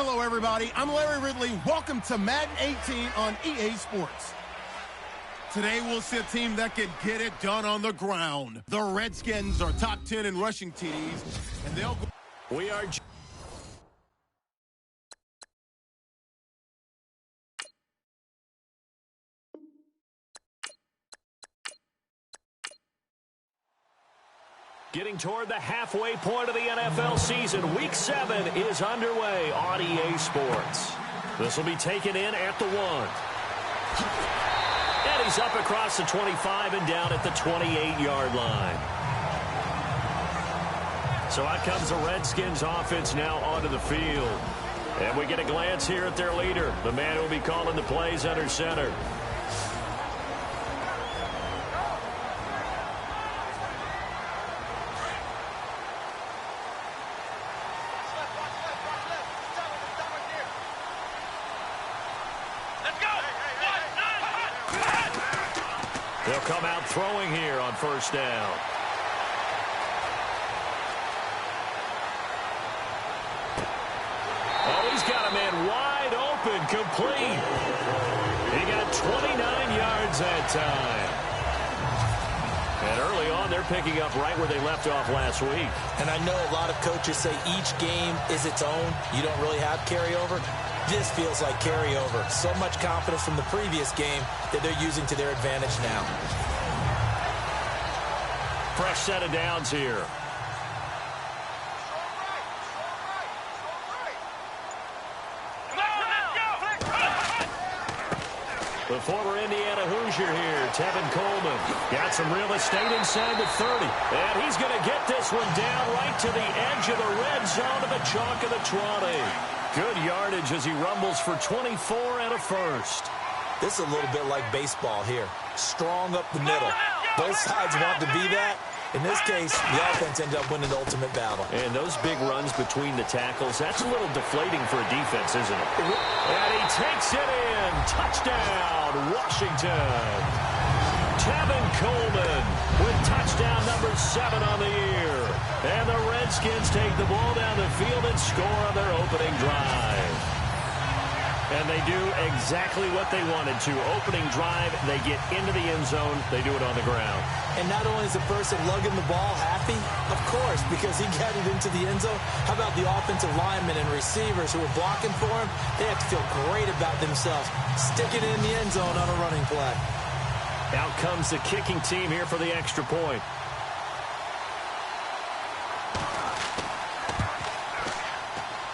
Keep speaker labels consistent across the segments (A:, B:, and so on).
A: Hello, everybody. I'm Larry Ridley. Welcome to Madden 18 on EA Sports. Today, we'll see a team that can get it done on the ground. The Redskins are top 10 in rushing TDs, and they'll go.
B: We are... Getting toward the halfway point of the NFL season, Week 7 is underway on EA Sports. This will be taken in at the 1. And he's up across the 25 and down at the 28-yard line. So out comes the Redskins offense now onto the field. And we get a glance here at their leader, the man who will be calling the plays under center. They'll come out throwing here on first down. Oh, he's got a man wide open, complete. He got 29 yards that time. And early on, they're picking up right where they left off last week.
C: And I know a lot of coaches say each game is its own. You don't really have carryover. This feels like carryover. So much confidence from the previous game that they're using to their advantage now.
B: Fresh set of downs here. The former Indiana Hoosier here, Tevin Coleman. Got some real estate inside the 30. And he's going to get this one down right to the edge of the red zone of the chalk of the 20. Good yardage as he rumbles for 24 and a first.
C: This is a little bit like baseball here. Strong up the middle. Both sides want to be that. In this case, the offense ended up winning the ultimate battle.
B: And those big runs between the tackles, that's a little deflating for a defense, isn't it? And he takes it in. Touchdown, Washington. Tevin Coleman with touchdown number 7 on the year. And the Redskins take the ball down the field and score on their opening drive. And they do exactly what they wanted to. Opening drive, they get into the end zone. They do it on the ground.
C: And not only is the person lugging the ball happy, of course, because he got it into the end zone. How about the offensive linemen and receivers who were blocking for him? They have to feel great about themselves, sticking it in the end zone on a running play.
B: Out comes the kicking team here for the extra point.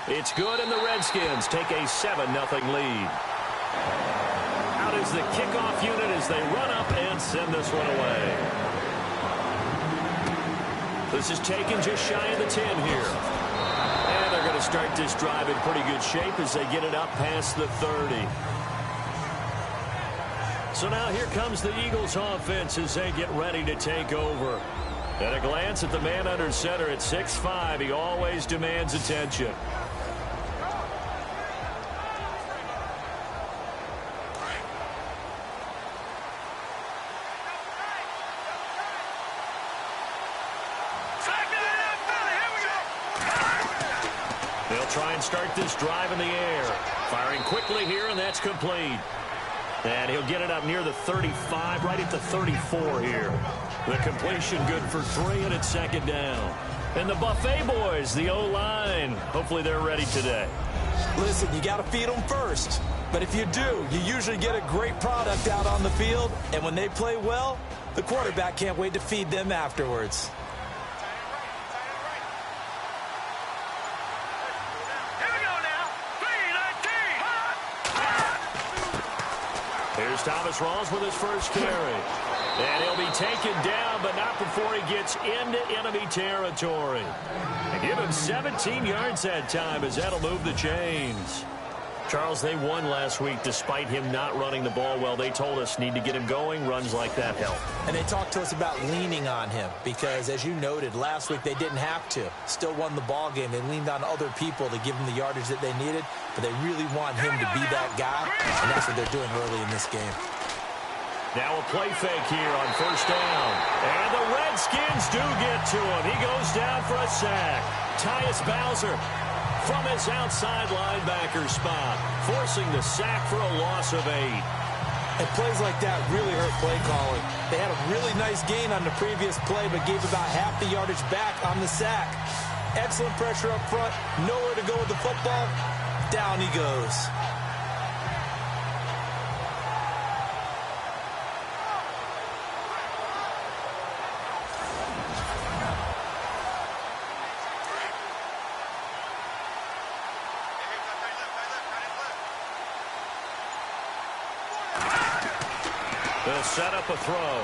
B: It's good, and the Redskins take a 7-0 lead. Out is the kickoff unit as they run up and send this one away. This is taken just shy of the 10 here. And they're going to start this drive in pretty good shape as they get it up past the 30. So now here comes the Eagles offense as they get ready to take over. At a glance at the man under center at 6'5", he always demands attention. They'll try and start this drive in the air. Firing quickly here, and that's complete. And he'll get it up near the 35, right at the 34 here. The completion good for 3, and it's second down. And the Buffet boys, the O-line, hopefully they're ready today.
C: Listen, you got to feed them first. But if you do, you usually get a great product out on the field. And when they play well, the quarterback can't wait to feed them afterwards.
B: Here's Thomas Rawls with his first carry. And he'll be taken down, but not before he gets into enemy territory. And give him 17 yards that time as that'll move the chains. Charles, they won last week despite him not running the ball well. They told us need to get him going. Runs like that help.
C: And they talked to us about leaning on him because, as you noted, last week they didn't have to. Still won the ball game. They leaned on other people to give them the yardage that they needed, but they really want him to be that guy, and that's what they're doing early in this game.
B: Now a play fake here on first down. And the Redskins do get to him. He goes down for a sack. Tyus Bowser from his outside linebacker spot, forcing the sack for a loss of 8.
C: And plays like that really hurt play calling. They had a really nice gain on the previous play, but gave about half the yardage back on the sack. Excellent pressure up front. Nowhere to go with the football. Down he goes.
B: They'll set up a throw.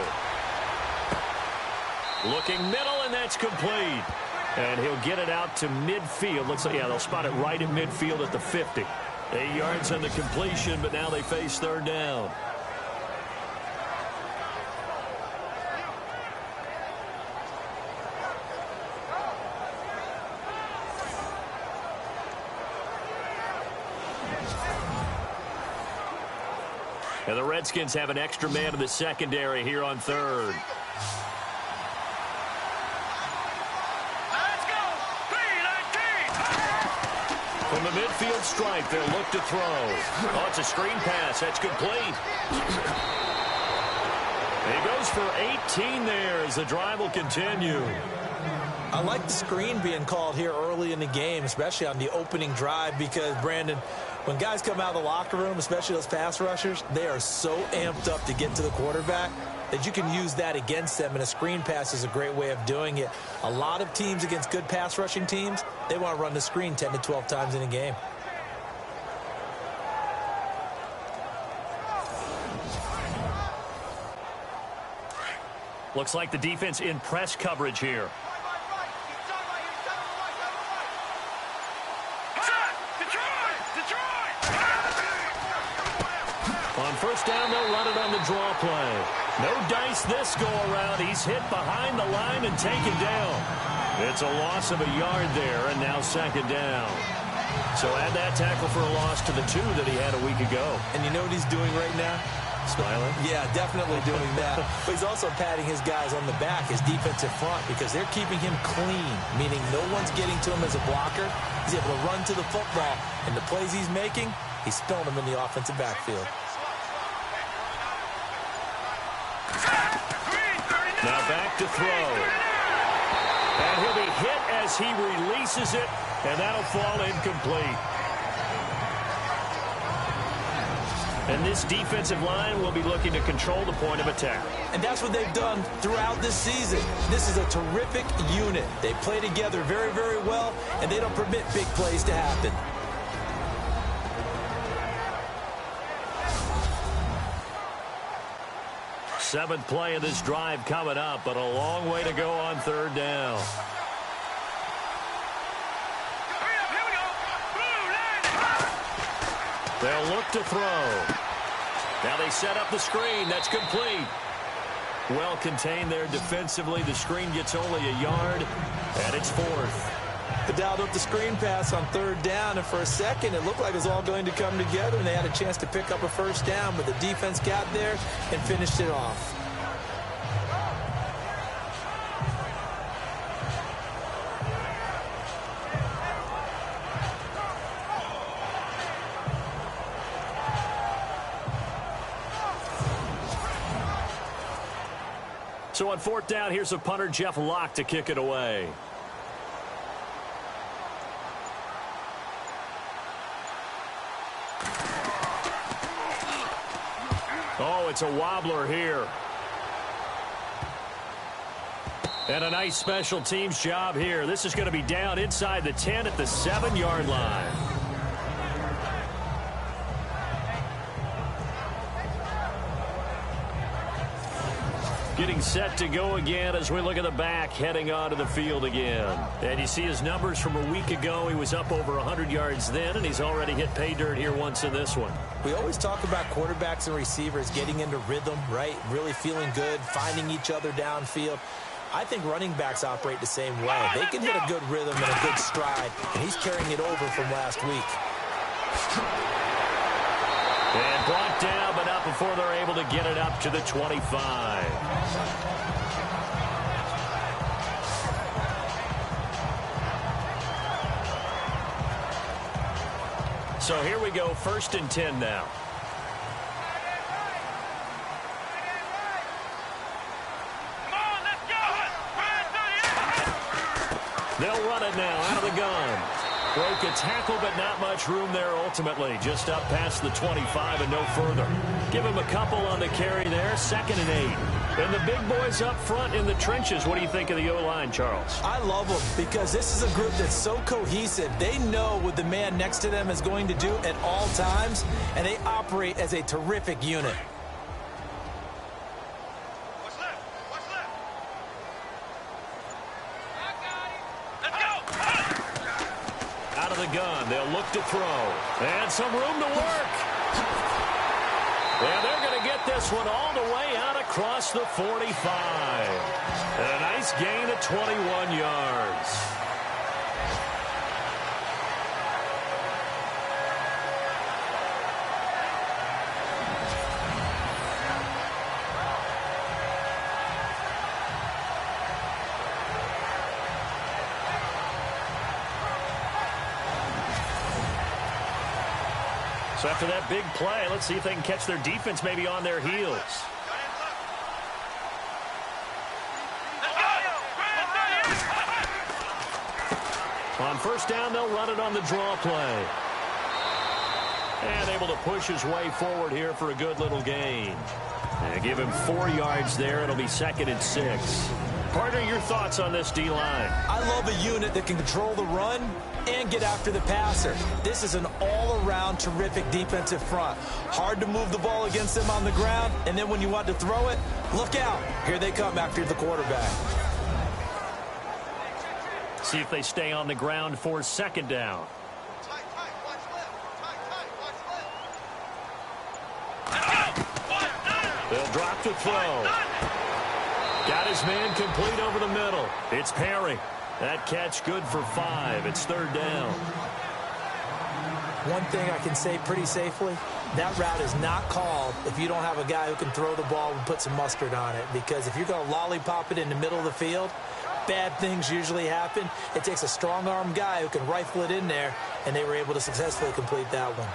B: Looking middle, and that's complete. And he'll get it out to midfield. Looks like, yeah, they'll spot it right at midfield at the 50. 8 yards on the completion, but now they face third down. And the Redskins have an extra man in the secondary here on third.
D: Let's go! 3-19!
B: From the midfield stripe, they'll look to throw. Oh, it's a screen pass. That's complete. He goes for 18 there as the drive will continue.
C: I like the screen being called here early in the game, especially on the opening drive, because, Brandon, when guys come out of the locker room, especially those pass rushers, they are so amped up to get to the quarterback that you can use that against them, and a screen pass is a great way of doing it. A lot of teams against good pass rushing teams, they want to run the screen 10 to 12 times in a game.
B: Looks like the defense in press coverage here. On first down, they'll run it on the draw play. No dice this go-around. He's hit behind the line and taken down. It's a loss of a yard there, and now second down. So add that tackle for a loss to the 2 that he had a week ago.
C: And you know what he's doing right now?
B: Smiling?
C: Yeah, definitely doing that. But he's also patting his guys on the back, his defensive front, because they're keeping him clean, meaning no one's getting to him as a blocker. He's able to run to the football, and the plays he's making, he's spilling them in the offensive backfield.
B: Now back to throw. And he'll be hit as he releases it, and that'll fall incomplete. And this defensive line will be looking to control the point of attack.
C: And that's what they've done throughout this season. This is a terrific unit. They play together very, very well, and they don't permit big plays to happen.
B: Seventh play of this drive coming up, but a long way to go on third down. They'll look to throw. Now they set up the screen. That's complete. Well contained there defensively. The screen gets only a yard, and it's fourth.
C: They dialed up the screen pass on third down, and for a second it looked like it was all going to come together, and they had a chance to pick up a first down, but the defense got there and finished it off.
B: So on fourth down, here's a punter, Jeff Locke, to kick it away. Oh, it's a wobbler here. And a nice special teams job here. This is going to be down inside the 10 at the 7-yard line. Getting set to go again as we look at the back heading onto the field again. And you see his numbers from a week ago. He was up over 100 yards then, and he's already hit pay dirt here once in this one.
C: We always talk about quarterbacks and receivers getting into rhythm, right? Really feeling good, finding each other downfield. I think running backs operate the same way. They can hit a good rhythm and a good stride, and he's carrying it over from last week.
B: And brought down, but not before they're able to get it up to the 25. So here we go, 1st and 10 now. They'll run it now out of the gun. Broke a tackle, but not much room there ultimately. Just up past the 25 and no further. Give him a couple on the carry there. 2nd and 8. And the big boys up front in the trenches. What do you think of the O-line, Charles?
C: I love them because this is a group that's so cohesive. They know what the man next to them is going to do at all times, and they operate as a terrific unit.
B: Out of the gun, they'll look to throw. And some room to work. And they're going to get this one all the way out across the 45. And a nice gain of 21 yards. So after that big play, let's see if they can catch their defense maybe on their heels. On 1st down, they'll run it on the draw play. And able to push his way forward here for a good little gain. And give him 4 yards there. It'll be 2nd and 6. Partner, your thoughts on this D-line?
C: I love a unit that can control the run and get after the passer. This is an all-around terrific defensive front. Hard to move the ball against them on the ground, and then when you want to throw it, look out. Here they come after the quarterback.
B: See if they stay on the ground for 2nd down. They'll drop to throw. Got his man complete over the middle. It's Perry. That catch good for 5. It's 3rd down.
C: One thing I can say pretty safely, that route is not called if you don't have a guy who can throw the ball and put some mustard on it. Because if you're going to lollipop it in the middle of the field, bad things usually happen. It takes a strong-arm guy who can rifle it in there, and they were able to successfully complete that one.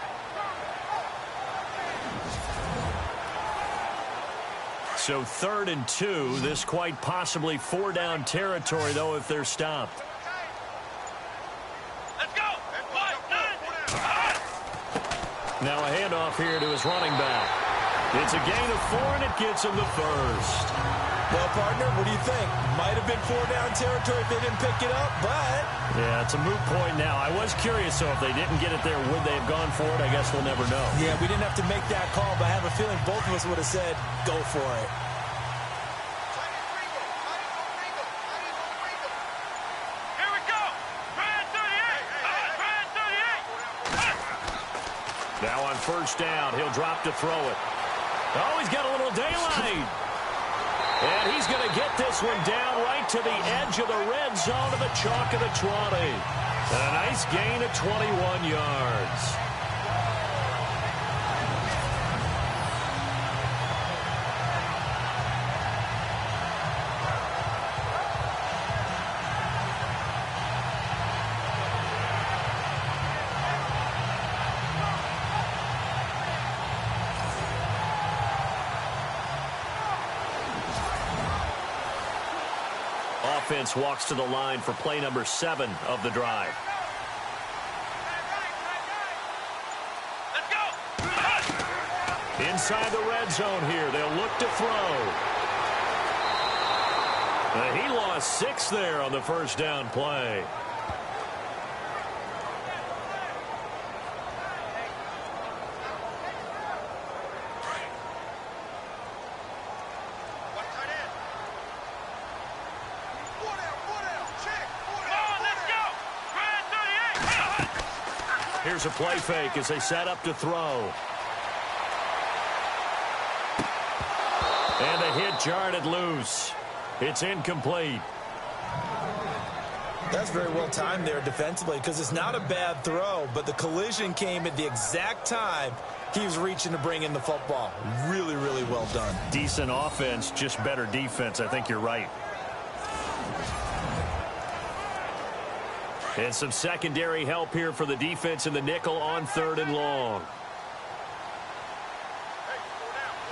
B: So 3rd and 2. This quite possibly 4-down territory, though, if they're stopped.
D: Let's go.
B: Now a handoff here to his running back. It's a gain of 4, and it gets him the 1st.
C: Well, partner, what do you think? Might have been 4-down territory if they didn't pick it up, but...
B: Yeah, it's a moot point now. I was curious, so if they didn't get it there, would they have gone for it? I guess we'll never know.
C: Yeah, we didn't have to make that call, but I have a feeling both of us would have said, go for it.
D: Here we go. Brand 38. Brand 38.
B: Now on 1st down, he'll drop to throw it. Oh, he's got a little daylight. And he's going to get this one down right to the edge of the red zone of the chalk of the 20. And a nice gain of 21 yards. Offense walks to the line for play number 7 of the drive.
D: Let's go.
B: Inside the red zone here. They'll look to throw. He lost 6 there on the 1st down play. Here's a play fake as they set up to throw. And the hit jarred it loose. It's incomplete.
C: That's very well timed there defensively because it's not a bad throw, but the collision came at the exact time he was reaching to bring in the football. Really, really well done.
B: Decent offense, just better defense. I think you're right. And some secondary help here for the defense in the nickel on 3rd and long.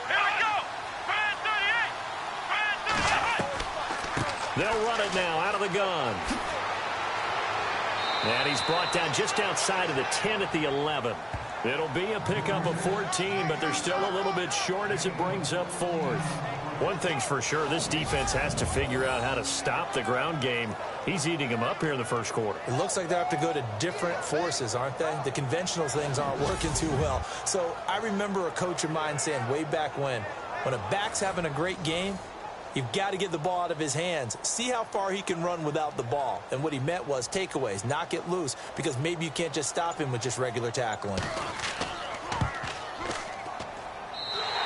D: Here we go. Brand 38.
B: They'll run it now out of the gun. And he's brought down just outside of the 10 at the 11. It'll be a pickup of 14, but they're still a little bit short as it brings up 4th. One thing's for sure, this defense has to figure out how to stop the ground game. He's eating them up here in the first quarter.
C: It looks like they have to go to different forces, aren't they? The conventional things aren't working too well. So I remember a coach of mine saying way back when a back's having a great game, you've got to get the ball out of his hands. See how far he can run without the ball. And what he meant was takeaways, knock it loose, because maybe you can't just stop him with just regular tackling.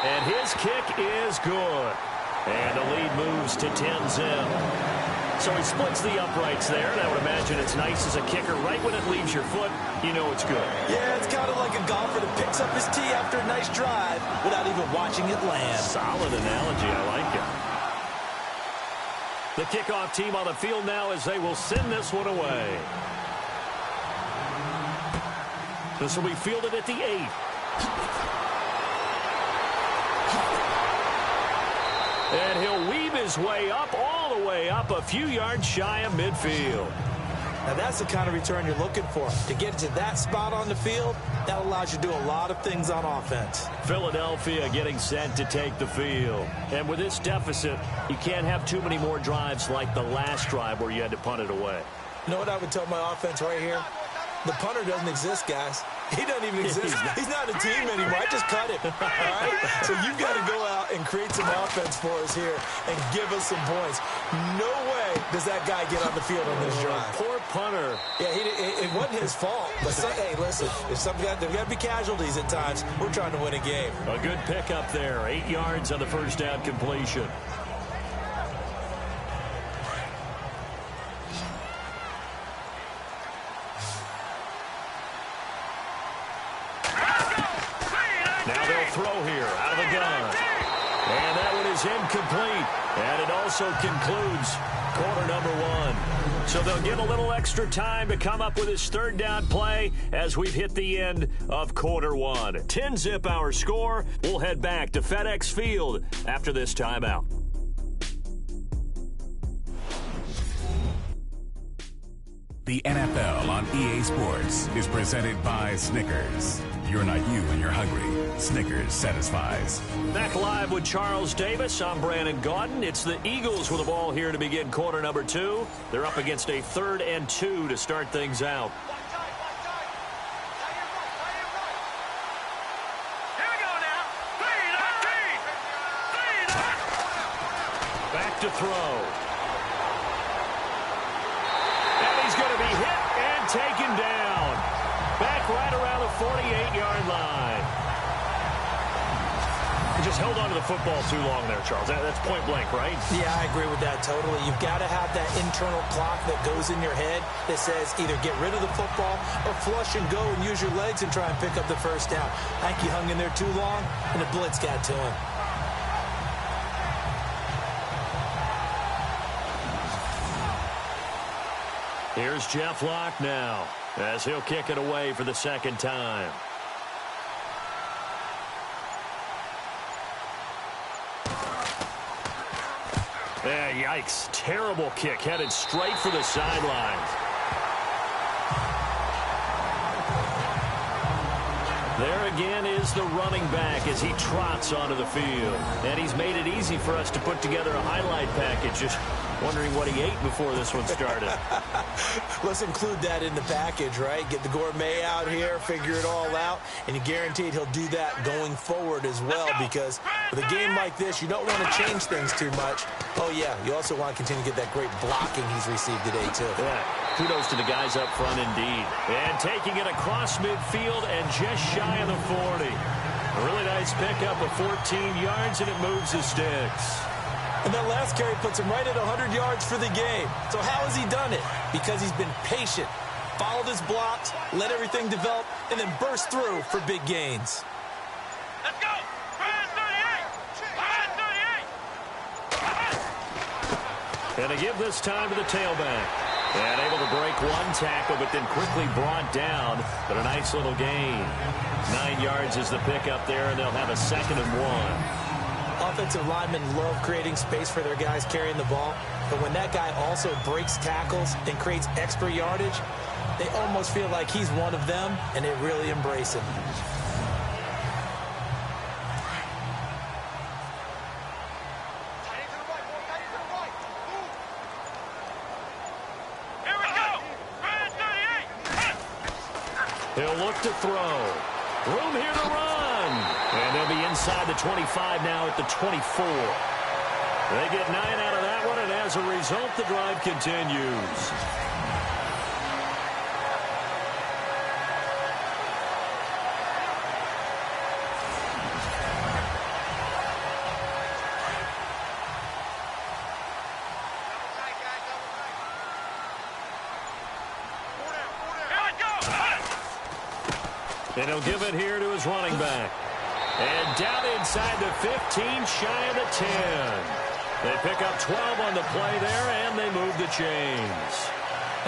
B: And his kick is good. And the lead moves to 10-zip. So he splits the uprights there, and I would imagine it's nice as a kicker. Right when it leaves your foot, you know it's good.
C: Yeah, it's kind of like a golfer that picks up his tee after a nice drive without even watching it land.
B: Solid analogy. I like it. The kickoff team on the field now as they will send this one away. This will be fielded at the 8. And he'll weave his way up, all the way up, a few yards shy of midfield.
C: Now that's the kind of return you're looking for. To get to that spot on the field, that allows you to do a lot of things on offense.
B: Philadelphia getting set to take the field. And with this deficit, you can't have too many more drives like the last drive where you had to punt it away.
C: You know what I would tell my offense right here? The punter doesn't exist, guys. He doesn't even exist. He's not a team anymore. I just cut him. All right? So you've got to go out and create some offense for us here and give us some points. No way does that guy get on the field on this drive.
B: Poor punter.
C: Yeah, it wasn't his fault. But hey, listen, if there's got to be casualties at times. We're trying to win a game.
B: A good pickup there. 8 yards on the first down completion. Now they'll throw here out of the gun. And that one is incomplete. And it also concludes quarter number 1. So they'll give a little extra time to come up with his 3rd down play as we've hit the end of quarter 1. 10-zip our score. We'll head back to FedEx Field after this timeout.
E: The NFL on EA Sports is presented by Snickers. You're not you when you're hungry. Snickers satisfies.
B: Back live with Charles Davis. I'm Brandon Gaudin. It's the Eagles with the ball here to begin quarter number 2. They're up against a 3rd and 2 to start things out.
D: Here we go now.
B: Back to throw. He's going to be hit and taken down. Back right around the 48-yard line. He just held on to the football too long there, Charles. That's point blank, right?
C: Yeah, I agree with that totally. You've got to have that internal clock that goes in your head that says either get rid of the football or flush and go and use your legs and try and pick up the first down. I think he hung in there too long, and the blitz got to him.
B: Here's Jeff Locke now as he'll kick it away for the 2nd time. Yikes. Terrible kick headed straight for the sidelines. There again is the running back as he trots onto the field. And he's made it easy for us to put together a highlight package. Just wondering what he ate before this one started.
C: Let's include that in the package, right? Get the gourmet out here, figure it all out, and you're guaranteed he'll do that going forward as well, because with a game like this, you don't want to change things too much. Oh, yeah, you also want to continue to get that great blocking he's received today, too.
B: Yeah, kudos to the guys up front indeed. And taking it across midfield and just shy of the 40. A really nice pickup of 14 yards, and it moves the sticks.
C: And that last carry puts him right at 100 yards for the game. So how has he done it? Because he's been patient, followed his blocks, let everything develop, and then burst through for big gains.
D: Let's go. Brand 38.
B: And to give this time to the tailback. And able to break one tackle, but then quickly brought down. But a nice little gain. 9 yards is the pickup there, and they'll have a 2nd and 1.
C: Offensive linemen love creating space for their guys carrying the ball. But when that guy also breaks tackles and creates extra yardage, they almost feel like he's one of them, and they really embrace him.
B: He'll look to throw. Room here to run. And they'll be inside the 25 now at the 24. They get 9 out of that one, and as a result, the drive continues. And he'll give it here to his running back. And down inside the 15, shy of the 10. They pick up 12 on the play there, and they move the chains.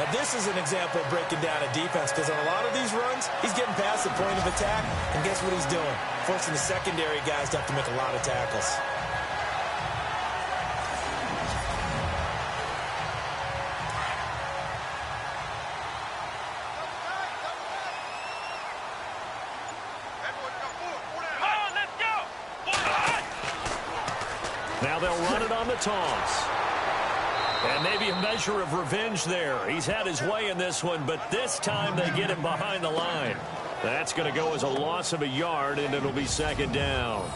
C: Now, this is an example of breaking down a defense, because on a lot of these runs, he's getting past the point of attack, and guess what he's doing? Forcing the secondary guys to have to make a lot of tackles.
B: Now they'll run it on the toss. And maybe a measure of revenge there. He's had his way in this one, but this time they get him behind the line. That's going to go as a loss of a yard, and it'll be 2nd down.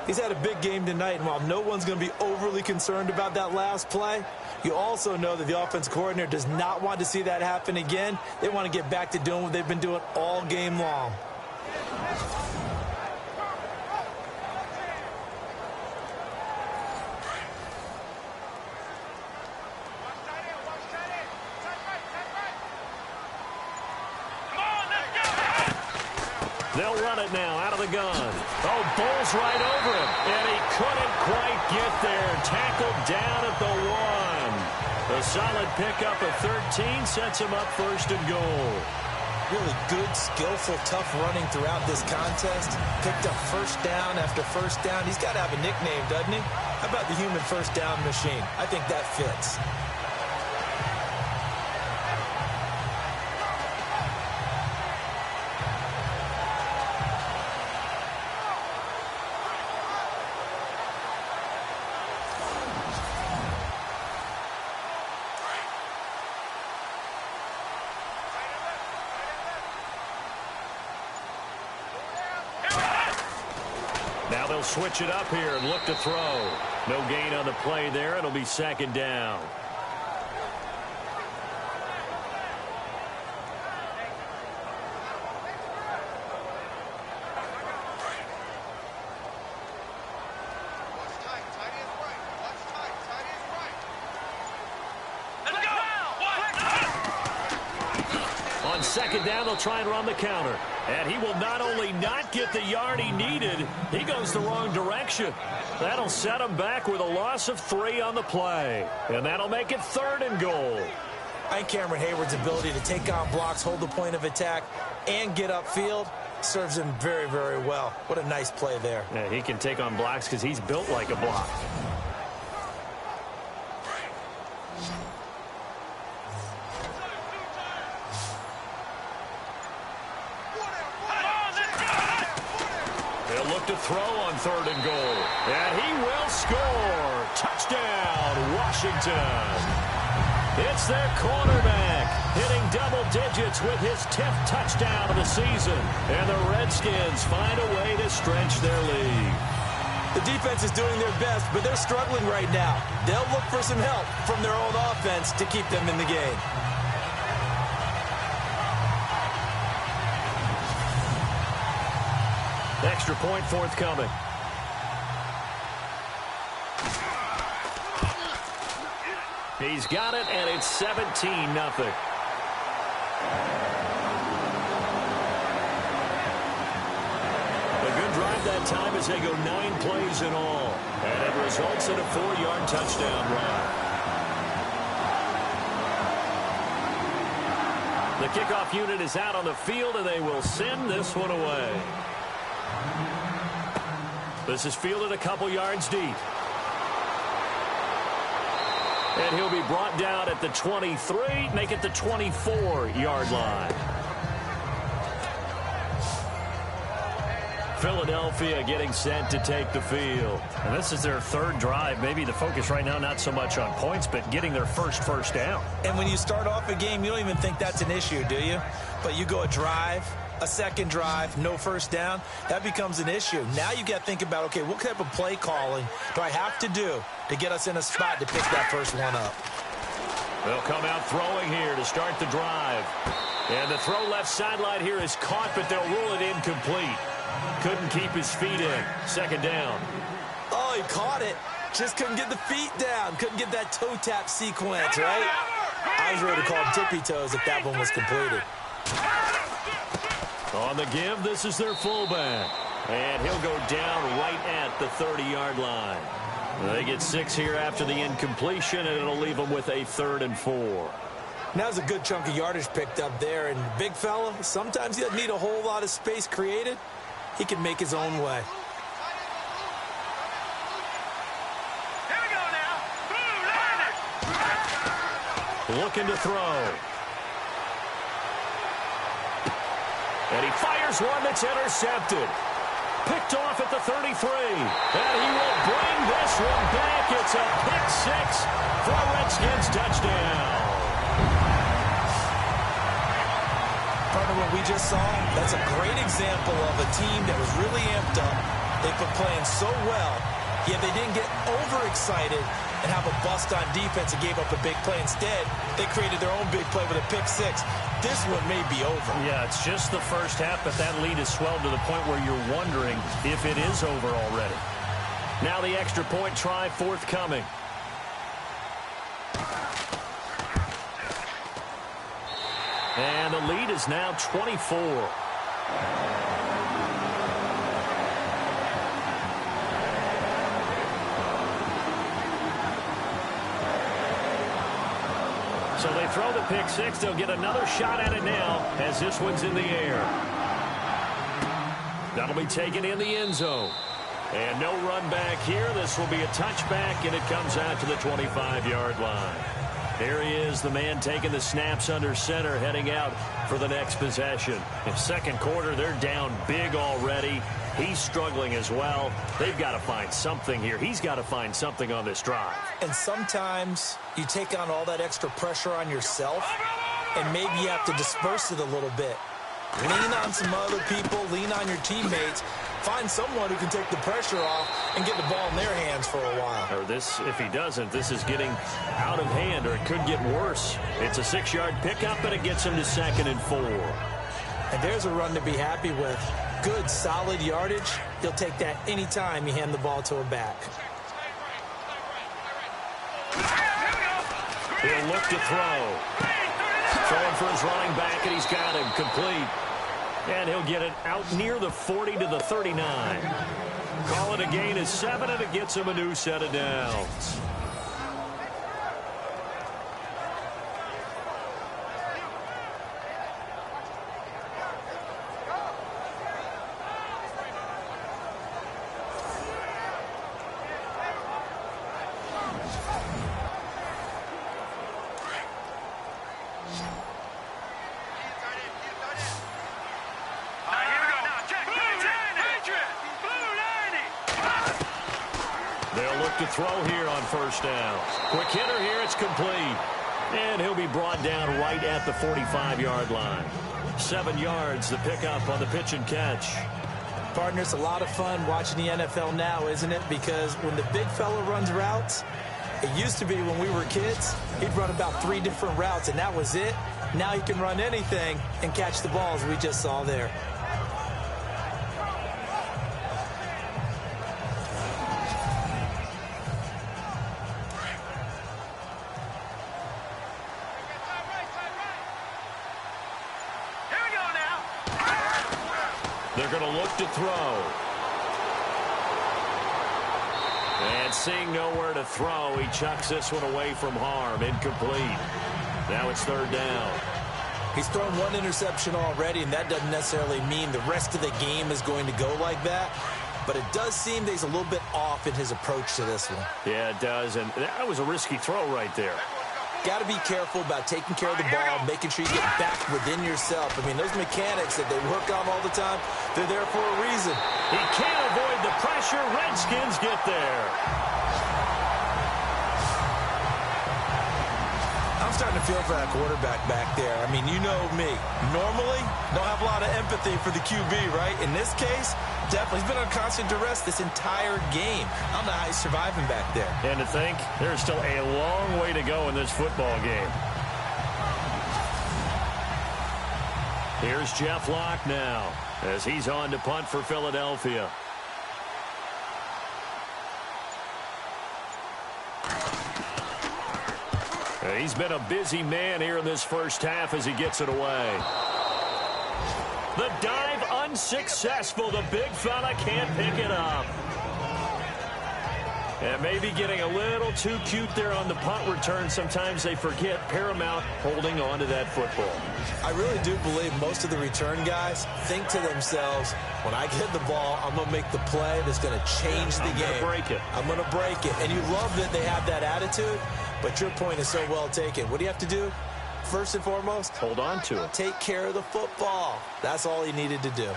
C: He's had a big game tonight, and while no one's going to be overly concerned about that last play, you also know that the offense coordinator does not want to see that happen again. They want to get back to doing what they've been doing all game long.
B: They'll run it now out of the gun. Oh, bowls right over him. And he couldn't quite get there. Tackled down at the 1. A solid pickup of 13 sets him up 1st and goal.
C: Really good, skillful, tough running throughout this contest. Picked up 1st down after 1st down. He's got to have a nickname, doesn't he? How about the human 1st down machine? I think that fits.
B: Now they'll switch it up here and look to throw. No gain on the play there. It'll be 2nd down. On 2nd down, they'll try and run the counter. And he will not only not get the yard he needed, he goes the wrong direction. That'll set him back with a loss of 3 on the play. And that'll make it 3rd and goal.
C: I think Cameron Hayward's ability to take on blocks, hold the point of attack, and get upfield serves him very, very well. What a nice play there.
B: Yeah, he can take on blocks because he's built like a block. To throw on 3rd and goal. And he will score. Touchdown, Washington. It's their quarterback hitting double digits with his 10th touchdown of the season. And the Redskins find a way to stretch their lead.
C: The defense is doing their best, but they're struggling right now. They'll look for some help from their own offense to keep them in the game.
B: Extra point forthcoming. He's got it, and it's 17-0. A good drive that time as they go 9 plays in all. And it results in a 4-yard touchdown run. The kickoff unit is out on the field, and they will send this one away. This is fielded a couple yards deep. And he'll be brought down at the 23, make it the 24-yard line. Philadelphia getting set to take the field.
F: And this is their third drive. Maybe the focus right now not so much on points, but getting their first down.
C: And when you start off a game, you don't even think that's an issue, do you? But you go a drive, a second drive, no first down, that becomes an issue. Now you got to think about, okay, what type of play calling do I have to do to get us in a spot to pick that first one up?
B: They'll come out throwing here to start the drive. And the throw left sideline here is caught, but they'll rule it incomplete. Couldn't keep his feet in. Second down.
C: Oh, he caught it. Just couldn't get the feet down. Couldn't get that toe tap sequence, right? I was ready to call him tippy toes if that one was completed.
B: On the give, this is their fullback. And he'll go down right at the 30-yard line. They get 6 here after the incompletion, and it'll leave them with a 3rd and 4.
C: Now there's a good chunk of yardage picked up there. And big fella, sometimes he doesn't need a whole lot of space created. He can make his own way.
D: Here we go now. Blue line.
B: Looking to throw. And he fires one that's intercepted. Picked off at the 33. And he will bring this one back. It's a pick 6 for a Redskins touchdown.
C: Partner, what we just saw, that's a great example of a team that was really amped up. They've been playing so well, yet they didn't get overexcited and have a bust on defense and gave up a big play. Instead, they created their own big play with a pick 6. This one may be over.
F: Yeah, it's just the first half, but that lead has swelled to the point where you're wondering if it is over already.
B: Now the extra point try forthcoming. And the lead is now 24. So they throw the pick 6. They'll get another shot at it now as this one's in the air. That'll be taken in the end zone. And no run back here. This will be a touchback, and it comes out to the 25-yard line. There he is, the man taking the snaps under center, heading out for the next possession. In second quarter, they're down big already. He's struggling as well. They've got to find something here. He's got to find something on this drive.
C: And sometimes you take on all that extra pressure on yourself, and maybe you have to disperse it a little bit. Lean on some other people, lean on your teammates. Find someone who can take the pressure off and get the ball in their hands for a while.
B: Or this, if he doesn't, this is getting out of hand, or it could get worse. It's a 6-yard pickup, and it gets him to 2nd and 4.
C: And there's a run to be happy with. Good, solid yardage. You'll take that anytime you hand the ball to a back.
B: He'll look to throw. Throwing for his running back, and he's got him complete. And he'll get it out near the 40 to the 39. Call it a gain of 7, and it gets him a new set of downs. To throw here on first down. Quick hitter here, it's complete. And he'll be brought down right at the 45-yard line. 7 yards, the pickup on the pitch and catch.
C: Partner, it's a lot of fun watching the NFL now, isn't it? Because when the big fella runs routes, it used to be when we were kids, he'd run about 3 different routes, and that was it. Now he can run anything and catch the balls we just saw there.
B: They're going to look to throw. And seeing nowhere to throw, he chucks this one away from harm. Incomplete. Now it's 3rd down.
C: He's thrown one interception already, and that doesn't necessarily mean the rest of the game is going to go like that. But it does seem that he's a little bit off in his approach to this one.
B: Yeah, it does, and that was a risky throw right there.
C: Got to be careful about taking care of the ball, making sure you get back within yourself. I mean, those mechanics that they work on all the time, they're there for a reason.
B: He can't avoid the pressure. Redskins get there.
C: I'm starting to feel for that quarterback back there. I mean, you know me. Normally, don't have a lot of empathy for the QB, right? In this case, definitely. He's been on constant duress this entire game. I don't know how he's surviving back there.
B: And to think, there's still a long way to go in this football game. Here's Jeff Locke now as he's on to punt for Philadelphia. He's been a busy man here in this first half as he gets it away. The dive unsuccessful. The big fella can't pick it up. And maybe getting a little too cute there on the punt return. Sometimes they forget paramount holding on to that football.
C: I really do believe most of the return guys think to themselves, when I get the ball, I'm going to make the play that's going to change the game.
B: I'm going to break it.
C: I'm going to break it. And you love that they have that attitude, but your point is so well taken. What do you have to do? First and foremost,
B: hold on to it.
C: Take care of the football. That's all he needed to do.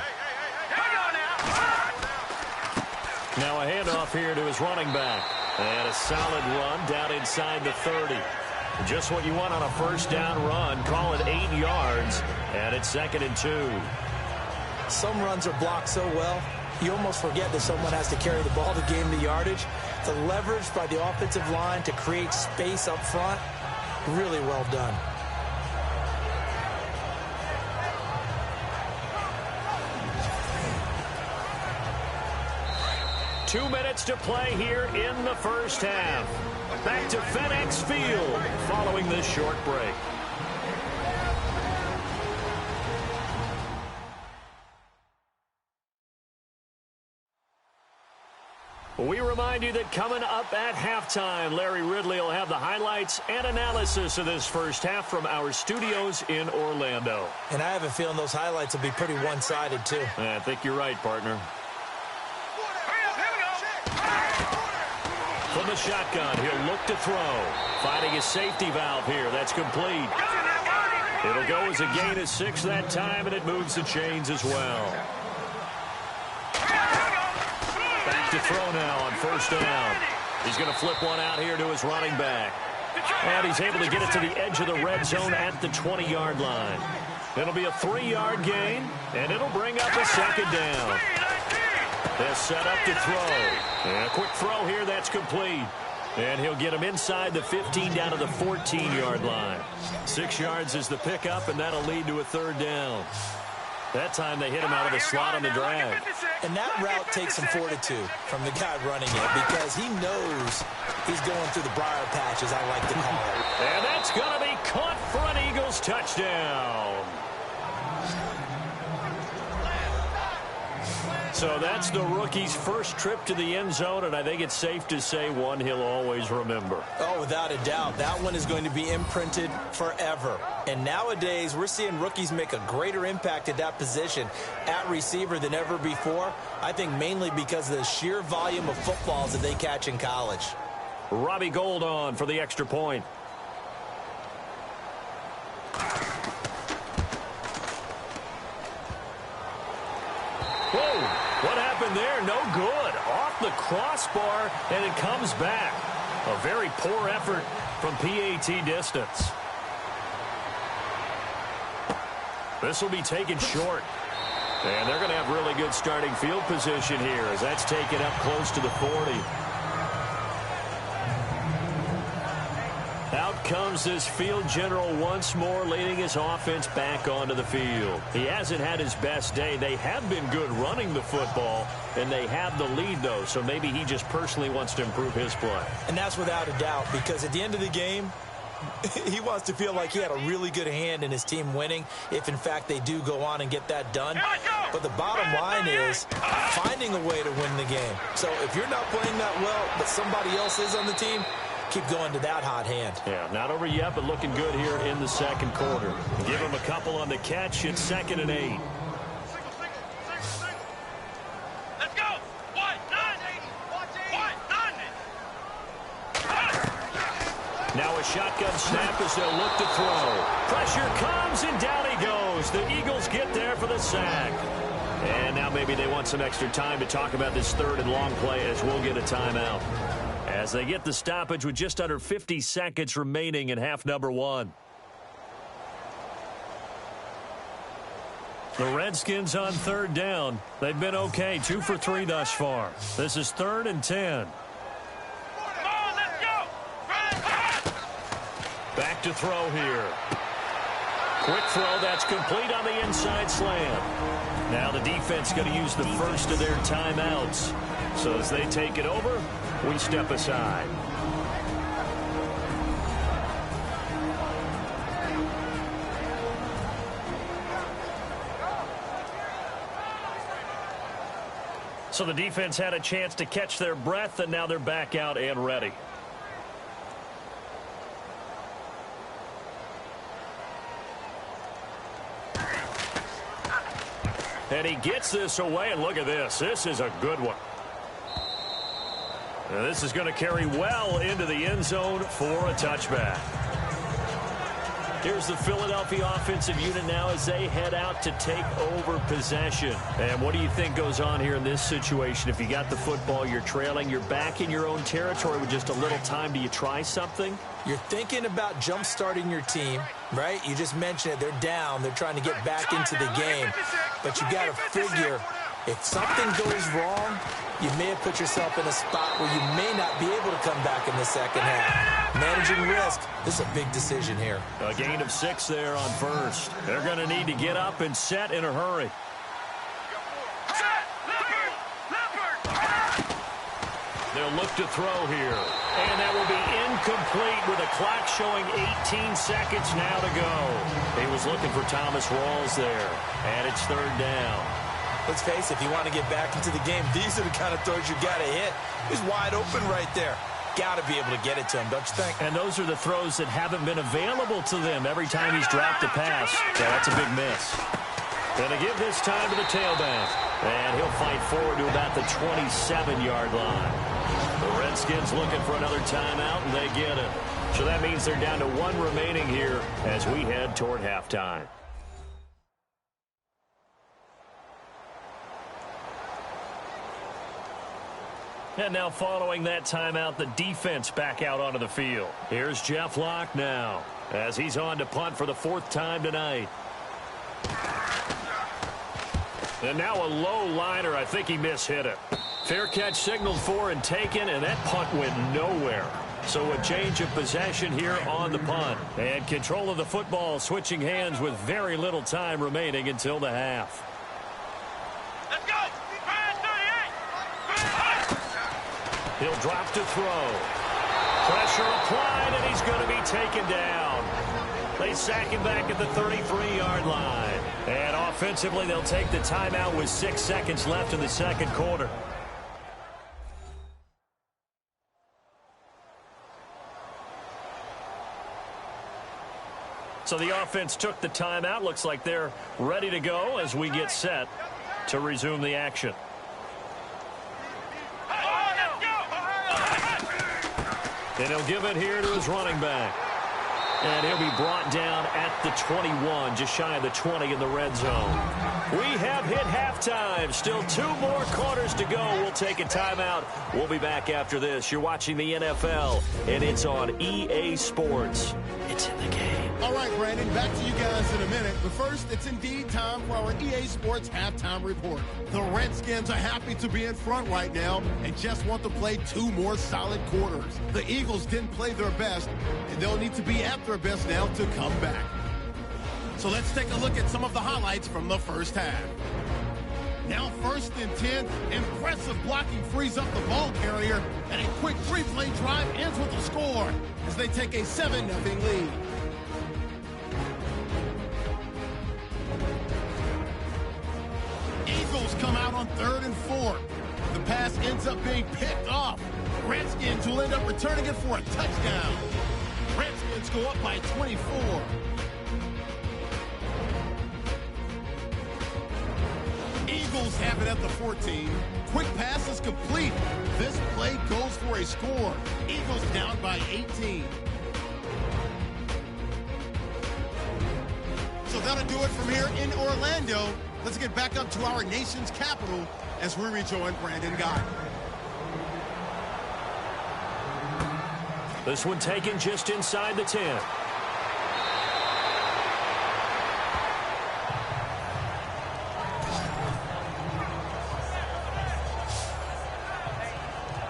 B: Now a handoff here to his running back. And a solid run down inside the 30. Just what you want on a first down run. Call it 8 yards. And it's 2nd and 2.
C: Some runs are blocked so well, you almost forget that someone has to carry the ball to gain the yardage. The leverage by the offensive line to create space up front, really well done.
B: Two minutes to play here in the first half. Back to FedEx Field following this short break. We remind you that coming up at halftime, Larry Ridley will have the highlights and analysis of this first half from our studios in Orlando.
C: And I have a feeling those highlights will be pretty one-sided, too.
B: I think you're right, partner. From the shotgun, he'll look to throw. Finding his safety valve here. That's complete. It'll go as a gain of 6 that time, and it moves the chains as well. Back to throw now on first down. He's going to flip one out here to his running back. And he's able to get it to the edge of the red zone at the 20-yard line. It'll be a 3-yard gain, and it'll bring up a second down. They're set up to throw. And a quick throw here, that's complete. And he'll get him inside the 15 down to the 14-yard line. 6 yards is the pickup, and that'll lead to a third down. That time they hit him out of the slot on the drag.
C: And that route takes some fortitude from the guy running it because he knows he's going through the briar patch, as I like to call it.
B: And that's going to be caught for an Eagles touchdown. So that's the rookie's first trip to the end zone, and I think it's safe to say one he'll always remember.
C: Oh, without a doubt. That one is going to be imprinted forever. And nowadays, we're seeing rookies make a greater impact at that position at receiver than ever before. I think mainly because of the sheer volume of footballs that they catch in college.
B: Robbie Gould on for the extra point. Whoa. What happened there? No good. Off the crossbar, and it comes back. A very poor effort from PAT distance. This will be taken short. And they're going to have really good starting field position here as that's taken up close to the 40. Out comes this field general once more, leading his offense back onto the field. He hasn't had his best day. They have been good running the football, and they have the lead, though, so maybe he just personally wants to improve his play.
C: And that's without a doubt, because at the end of the game, he wants to feel like he had a really good hand in his team winning, if in fact they do go on and get that done. But the bottom line is finding a way to win the game. So if you're not playing that well, but somebody else is on the team, keep going to that hot hand.
F: Yeah, not over yet, but looking good here in the second quarter. Give him a couple on the catch. It's 2nd and 8.
D: Let's go.
F: Now a shotgun snap as they'll look to throw. Pressure comes, and down he goes. The Eagles get there for the sack. And now maybe they want some extra time to talk about this 3rd and long play, as we'll get a timeout. As they get the stoppage with just under 50 seconds remaining in half number 1. The Redskins on 3rd down. They've been okay, 2 for 3 thus far. This is 3rd and 10. Back to throw here. Quick throw, that's complete on the inside slant. Now the defense going to use the first of their timeouts. So as they take it over, we step aside. So the defense had a chance to catch their breath, and now they're back out and ready. And he gets this away, and look at this. This is a good one. Now this is going to carry well into the end zone for a touchback. Here's the Philadelphia offensive unit now as they head out to take over possession. And what do you think goes on here in this situation? If you got the football, you're trailing, you're back in your own territory with just a little time. Do you try something?
C: You're thinking about jump-starting your team, right? You just mentioned it. They're down. They're trying to get back into the game. But you got to figure, if something goes wrong, you may have put yourself in a spot where you may not be able to come back in the second half. Managing risk, this is a big decision here.
F: A gain of 6 there on first. They're going to need to get up and set in a hurry. They'll look to throw here. And that will be incomplete with a clock showing 18 seconds now to go. He was looking for Thomas Rawls there. And it's 3rd down.
C: Let's face it, if you want to get back into the game, these are the kind of throws you got to hit. He's wide open right there. Got to be able to get it to him, don't you think?
F: And those are the throws that haven't been available to them every time he's dropped a pass. Yeah, that's a big miss. Going to give this time to the tailback. And he'll fight forward to about the 27-yard line. The Redskins looking for another timeout, and they get it. So that means they're down to 1 remaining here as we head toward halftime. And now following that timeout, the defense back out onto the field. Here's Jeff Locke now as he's on to punt for the 4th time tonight. And now a low liner. I think he mishit it. Fair catch signaled for and taken, and that punt went nowhere. So a change of possession here on the punt. And control of the football switching hands with very little time remaining until the half.
D: Let's go.
F: He'll drop to throw. Pressure applied, and he's going to be taken down. They sack him back at the 33-yard line. And offensively, they'll take the timeout with 6 seconds left in the second quarter. So the offense took the timeout. Looks like they're ready to go as we get set to resume the action. And he'll give it here to his running back. And he'll be brought down at the 21, just shy of the 20 in the red zone. We have hit halftime. Still 2 more quarters to go. We'll take a timeout. We'll be back after this. You're watching the NFL, and it's on EA Sports. It's in the game.
A: All right, Brandon, back to you guys in a minute. But first, it's indeed time for our EA Sports halftime report. The Redskins are happy to be in front right now and just want to play 2 more solid quarters. The Eagles didn't play their best, and they'll need to be at their best now to come back. So let's take a look at some of the highlights from the first half. Now 1st and 10, impressive blocking frees up the ball carrier, and a quick 3-play drive ends with a score as they take a 7-0 lead. Eagles come out on 3rd and 4. The pass ends up being picked off. Redskins will end up returning it for a touchdown. Redskins go up by 24. Eagles have it at the 14. Quick pass is complete. This play goes for a score. Eagles down by 18. So that'll do it from here in Orlando. Let's get back up to our nation's capital as we rejoin Brandon Guy.
F: This one taken just inside the 10.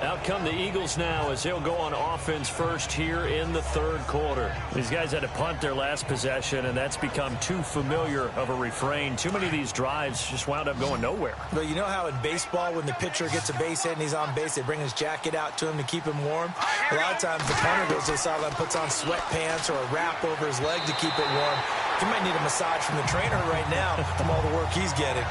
F: Out come the Eagles now as they'll go on offense first here in the third quarter. These guys had to punt their last possession, and that's become too familiar of a refrain. Too many of these drives just wound up going nowhere.
C: But you know how in baseball, when the pitcher gets a base hit and he's on base, they bring his jacket out to him to keep him warm? A lot of times the punter goes to the sideline, puts on sweatpants or a wrap over his leg to keep it warm. He might need a massage from the trainer right now from all the work he's getting.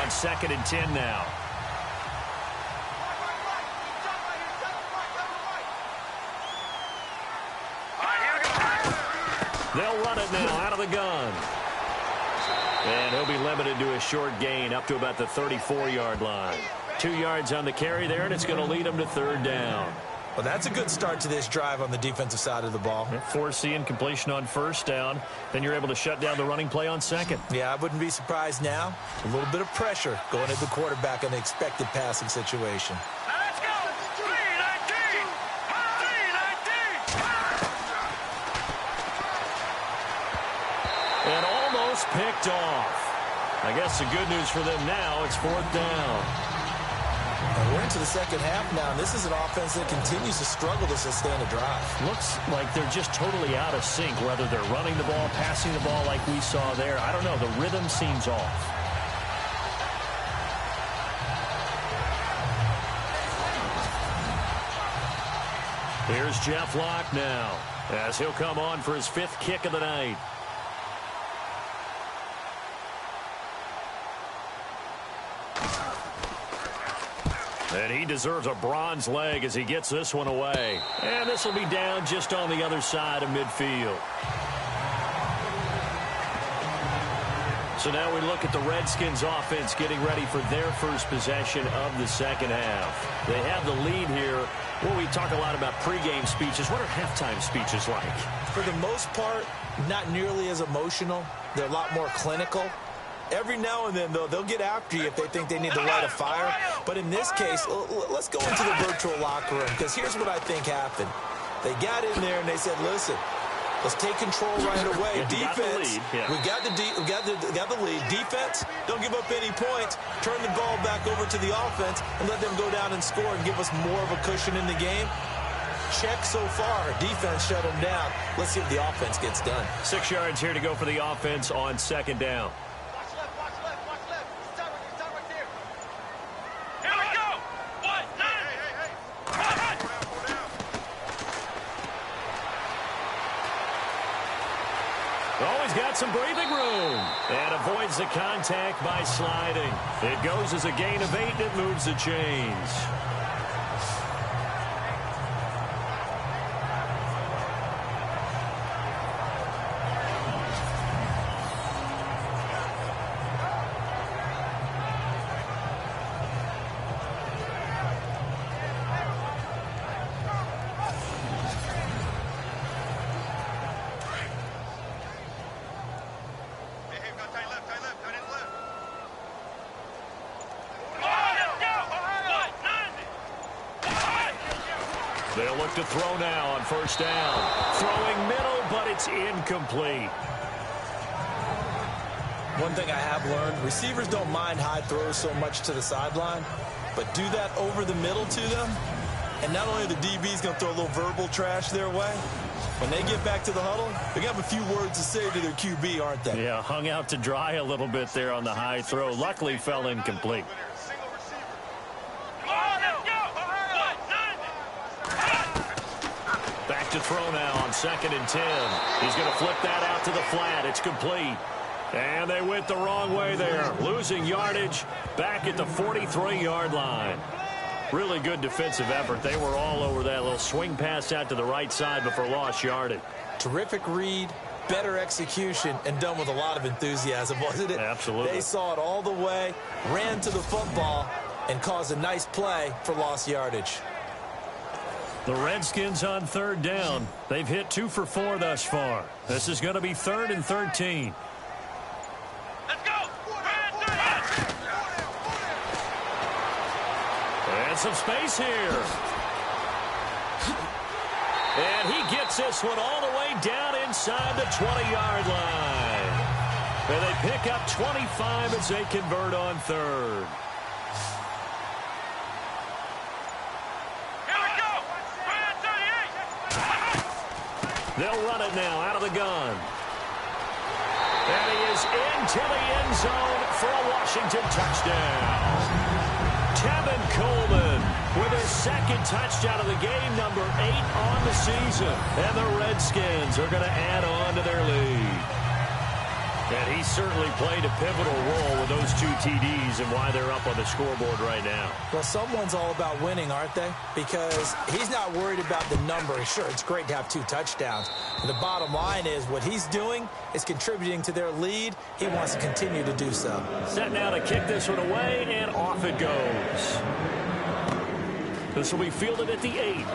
F: Second and 10 now. They'll run it now out of the gun. And he'll be limited to a short gain up to about the 34-yard line. 2 yards on the carry there, and it's going to lead him to third down.
C: Well, that's a good start to this drive on the defensive side of the ball.
F: Forcing completion on first down. Then you're able to shut down the running play on second.
C: Yeah, I wouldn't be surprised now. A little bit of pressure going into the quarterback in an expected passing situation.
D: Now let's go. 3-19. 3-19.
F: And almost picked off. I guess the good news for them now, it's fourth down.
C: We're into the second half now, and this is an offense that continues to struggle to sustain a drive.
F: Looks like they're just totally out of sync, whether they're running the ball, passing the ball like we saw there. I don't know. The rhythm seems off. Here's Jeff Locke now as he'll come on for his 5th kick of the night. And he deserves a bronze leg as he gets this one away. And this will be down just on the other side of midfield. So now we look at the Redskins offense getting ready for their first possession of the second half. They have the lead here. Well, we talk a lot about pregame speeches. What are halftime speeches like?
C: For the most part, not nearly as emotional. They're a lot more clinical. Every now and then, though, they'll get after you if they think they need to light a fire. But in this case, let's go into the virtual locker room, because here's what I think happened. They got in there and they said, listen, let's take control right away. Defense, we got the lead. Defense, don't give up any points. Turn the ball back over to the offense and let them go down and score and give us more of a cushion in the game. Check so far. Defense shut them down. Let's see if the offense gets done.
F: 6 yards here to go for the offense on second down. Got some breathing room and avoids the contact by sliding. It goes as a gain of 8 and it moves the chains. They'll look to throw now on first down. Throwing middle, but it's incomplete.
C: One thing I have learned, receivers don't mind high throws so much to the sideline, but do that over the middle to them, and not only are the DBs going to throw a little verbal trash their way, when they get back to the huddle, they're going to have a few words to say to their QB, aren't they?
F: Yeah, hung out to dry a little bit there on the high throw. Luckily fell incomplete. back to throw now on 2nd and 10. He's going to flip that out to the flat. It's complete. And they went the wrong way there, losing yardage back at the 43-yard line. Really good defensive effort. They were all over that little swing pass out to the right side before lost yardage.
C: Terrific read, better execution, and done with a lot of enthusiasm, wasn't it?
F: Absolutely.
C: They saw it all the way, ran to the football, and caused a nice play for lost yardage.
F: The Redskins on 3rd down. They've hit 2 for 4 thus far. This is going to be 3rd and 13.
D: Let's go.
F: And some space here. And he gets this one all the way down inside the 20-yard line. And they pick up 25 as they convert on 3rd.
D: Here we go.
F: They'll run it now out of the gun. And he is into the end zone for a Washington touchdown. Tevin Coleman with his 2nd touchdown of the game, number 8 on the season. And the Redskins are going to add on to their lead. And he certainly played a pivotal role with those 2 TDs and why they're up on the scoreboard right now.
C: Well, someone's all about winning, aren't they? Because he's not worried about the number. Sure, it's great to have 2 touchdowns. And the bottom line is what he's doing is contributing to their lead. He wants to continue to do so.
F: Set now to kick this one away, and off it goes. This will be fielded at the 8.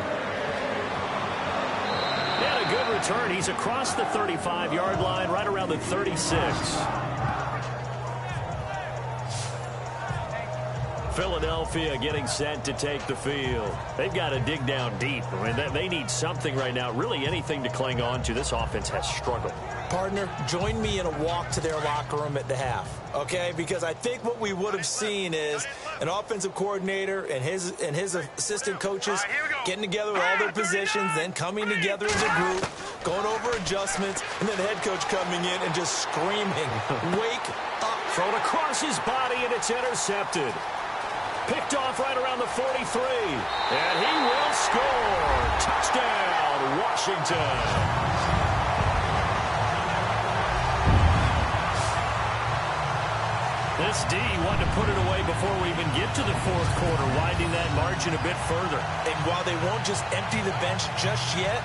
F: And a good return. He's across the 35-yard line, right around the 36. Philadelphia getting set to take the field. They've got to dig down deep. I mean, they need something right now, really anything to cling on to. This offense has struggled.
C: Partner, join me in a walk to their locker room at the half, okay? Because I think what we would have seen is an offensive coordinator and his assistant coaches getting together with all their positions, then coming together as a group, going over adjustments, and then the head coach coming in and just screaming, "Wake up!"
F: Thrown across his body, and it's intercepted. Picked off right around the 43. And he will score. Touchdown, Washington. This D wanted to put it away before we even get to the 4th quarter, widening that margin a bit further.
C: And while they won't just empty the bench just yet,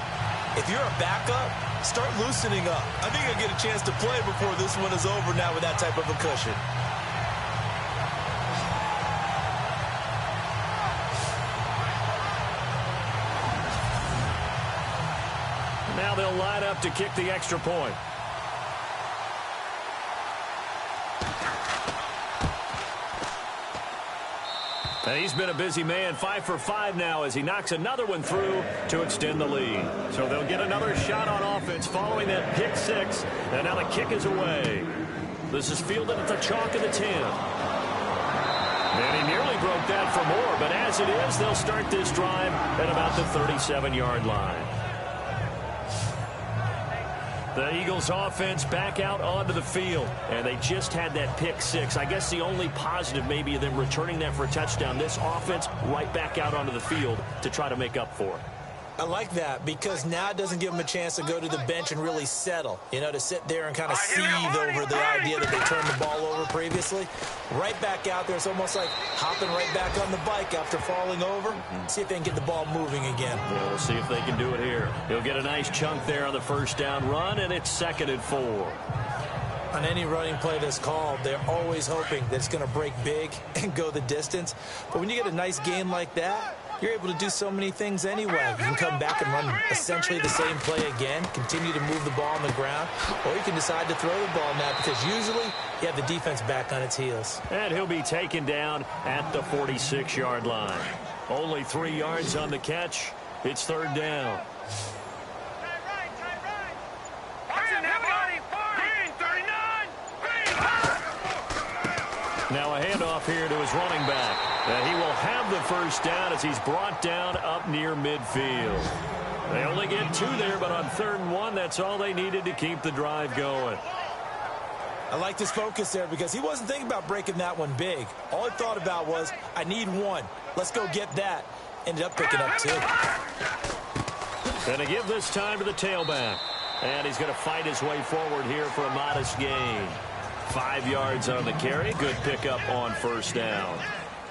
C: if you're a backup, start loosening up. I think you'll get a chance to play before this one is over now with that type of a cushion.
F: Now they'll line up to kick the extra point. And he's been a busy man, 5 for 5 now as he knocks another one through to extend the lead. So they'll get another shot on offense following that pick 6. And now the kick is away. This is fielded at the chalk of the 10. And he nearly broke that for more, but as it is, they'll start this drive at about the 37-yard line. The Eagles offense back out onto the field, and they just had that pick 6. I guess the only positive maybe of them returning that for a touchdown. This offense right back out onto the field to try to make up for it.
C: I like that because now it doesn't give them a chance to go to the bench and really settle, you know, to sit there and kind of seethe over the idea that they turned the ball over previously. Right back out there, it's almost like hopping right back on the bike after falling over. See if they can get the ball moving again.
F: Yeah, we'll see if they can do it here. He'll get a nice chunk there on the 1st down run, and it's 2nd and 4.
C: On any running play that's called, they're always hoping that it's going to break big and go the distance. But when you get a nice game like that, you're able to do so many things anyway. You can come back and run essentially the same play again, continue to move the ball on the ground, or you can decide to throw the ball now because usually you have the defense back on its heels.
F: And he'll be taken down at the 46-yard line. Only 3 yards on the catch. It's 3rd down. Now a handoff here to his running back. And he will have the 1st down as he's brought down up near midfield. They only get 2 there, but on 3rd and 1, that's all they needed to keep the drive going.
C: I like this focus there because he wasn't thinking about breaking that one big. All he thought about was, I need 1. Let's go get that. Ended up picking up 2.
F: Going to give this time to the tailback. And he's going to fight his way forward here for a modest gain. 5 yards on the carry. Good pickup on first down.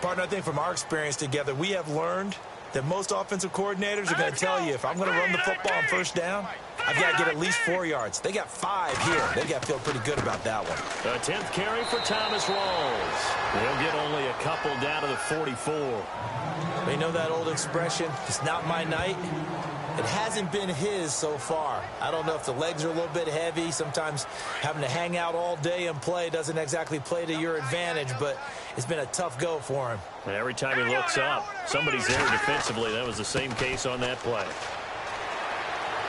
C: Partner, I think from our experience together, we have learned that most offensive coordinators are going to tell you, if I'm going to run the football on first down, I've got to get at least 4 yards. They got 5 here. They've got to feel pretty good about that one.
F: A 10th carry for Thomas Rawls. They'll get only a couple down to the 44.
C: They know that old expression, it's not my night. It hasn't been his so far. I don't know if the legs are a little bit heavy. Sometimes having to hang out all day and play doesn't exactly play to your advantage, but it's been a tough go for him.
F: And every time he looks up, somebody's there defensively. That was the same case on that play.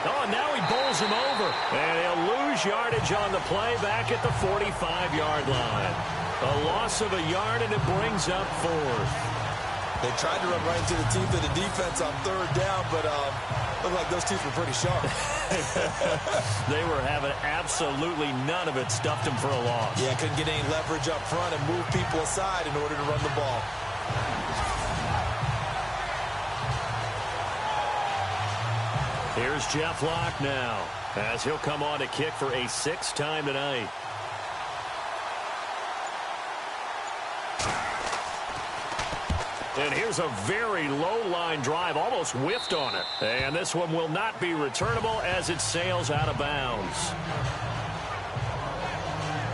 F: Oh, and now he bowls him over. And he'll lose yardage on the play back at the 45-yard line. A loss of a yard, and it brings up 4th.
C: They tried to run right into the teeth of the defense on 3rd down, but looked like those teeth were pretty sharp.
F: They were having absolutely none of it. Stuffed him for a loss.
C: Yeah, couldn't get any leverage up front and move people aside in order to run the ball.
F: Here's Jeff Locke now, as he'll come on to kick for a 6th time tonight. And here's a very low-line drive, almost whiffed on it. And this one will not be returnable as it sails out of bounds.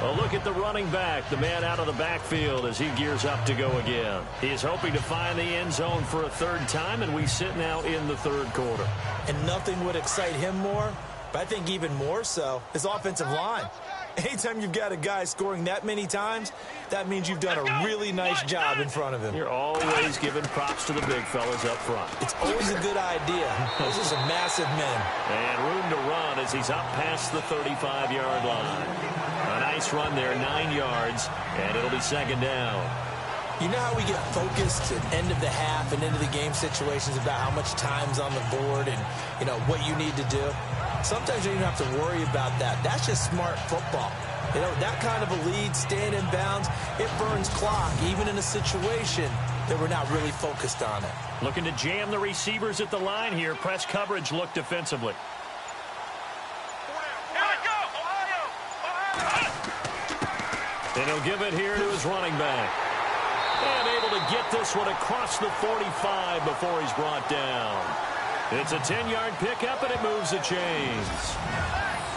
F: A look at the running back, the man out of the backfield as he gears up to go again. He's hoping to find the end zone for a 3rd time, and we sit now in the 3rd quarter.
C: And nothing would excite him more, but I think even more so, his offensive line. Anytime you've got a guy scoring that many times, that means you've done a really nice job in front of him.
F: You're always giving props to the big fellas up front.
C: It's always a good idea. Those are some massive men.
F: And room to run as he's up past the 35-yard line. A nice run there, 9 yards, and it'll be 2nd down.
C: You know how we get focused at end of the half and into the game situations about how much time's on the board and, you know, what you need to do? Sometimes you don't even have to worry about that. That's just smart football. You know, that kind of a lead, staying in bounds, it burns clock, even in a situation that we're not really focused on it.
F: Looking to jam the receivers at the line here. Press coverage look defensively. And he'll give it here to his running back. And able to get this one across the 45 before he's brought down. It's a 10-yard pickup, and it moves the chains.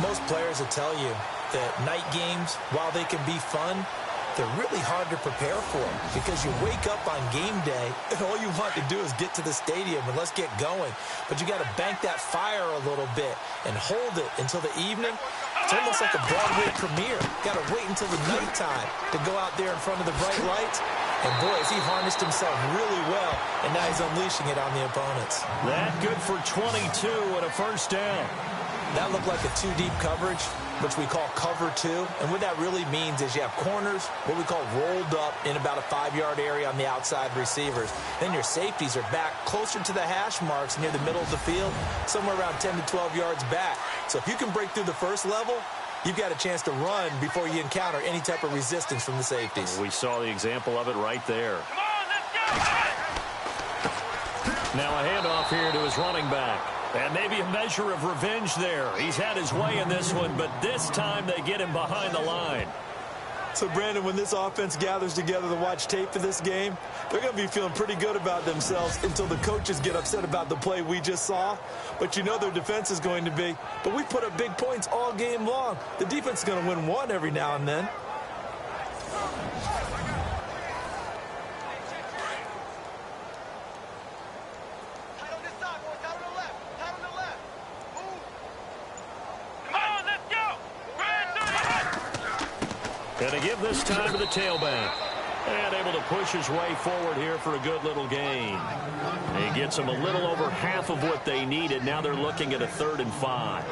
C: Most players will tell you that night games, while they can be fun, they're really hard to prepare for because you wake up on game day and all you want to do is get to the stadium and let's get going. But you got to bank that fire a little bit and hold it until the evening. It's almost like a Broadway premiere. Got to wait until the nighttime to go out there in front of the bright lights. And boy, has he harnessed himself really well, and now he's unleashing it on the opponents.
F: That good for 22 and a 1st down.
C: That looked like a 2-deep coverage, which we call cover 2. And what that really means is you have corners, what we call rolled up in about a 5-yard area on the outside receivers. Then your safeties are back closer to the hash marks near the middle of the field, somewhere around 10 to 12 yards back. So if you can break through the first level, you've got a chance to run before you encounter any type of resistance from the safeties.
F: We saw the example of it right there. Now a handoff here to his running back. And maybe a measure of revenge there. He's had his way in this one, but this time they get him behind the line.
C: So, Brandon, when this offense gathers together to watch tape for this game, they're going to be feeling pretty good about themselves until the coaches get upset about the play we just saw. But you know their defense is going to be. But we put up big points all game long. The defense is going to win one every now and then.
F: Going to give this time to the tailback. And able to push his way forward here for a good little gain. He gets them a little over half of what they needed. Now they're looking at a 3rd and 5.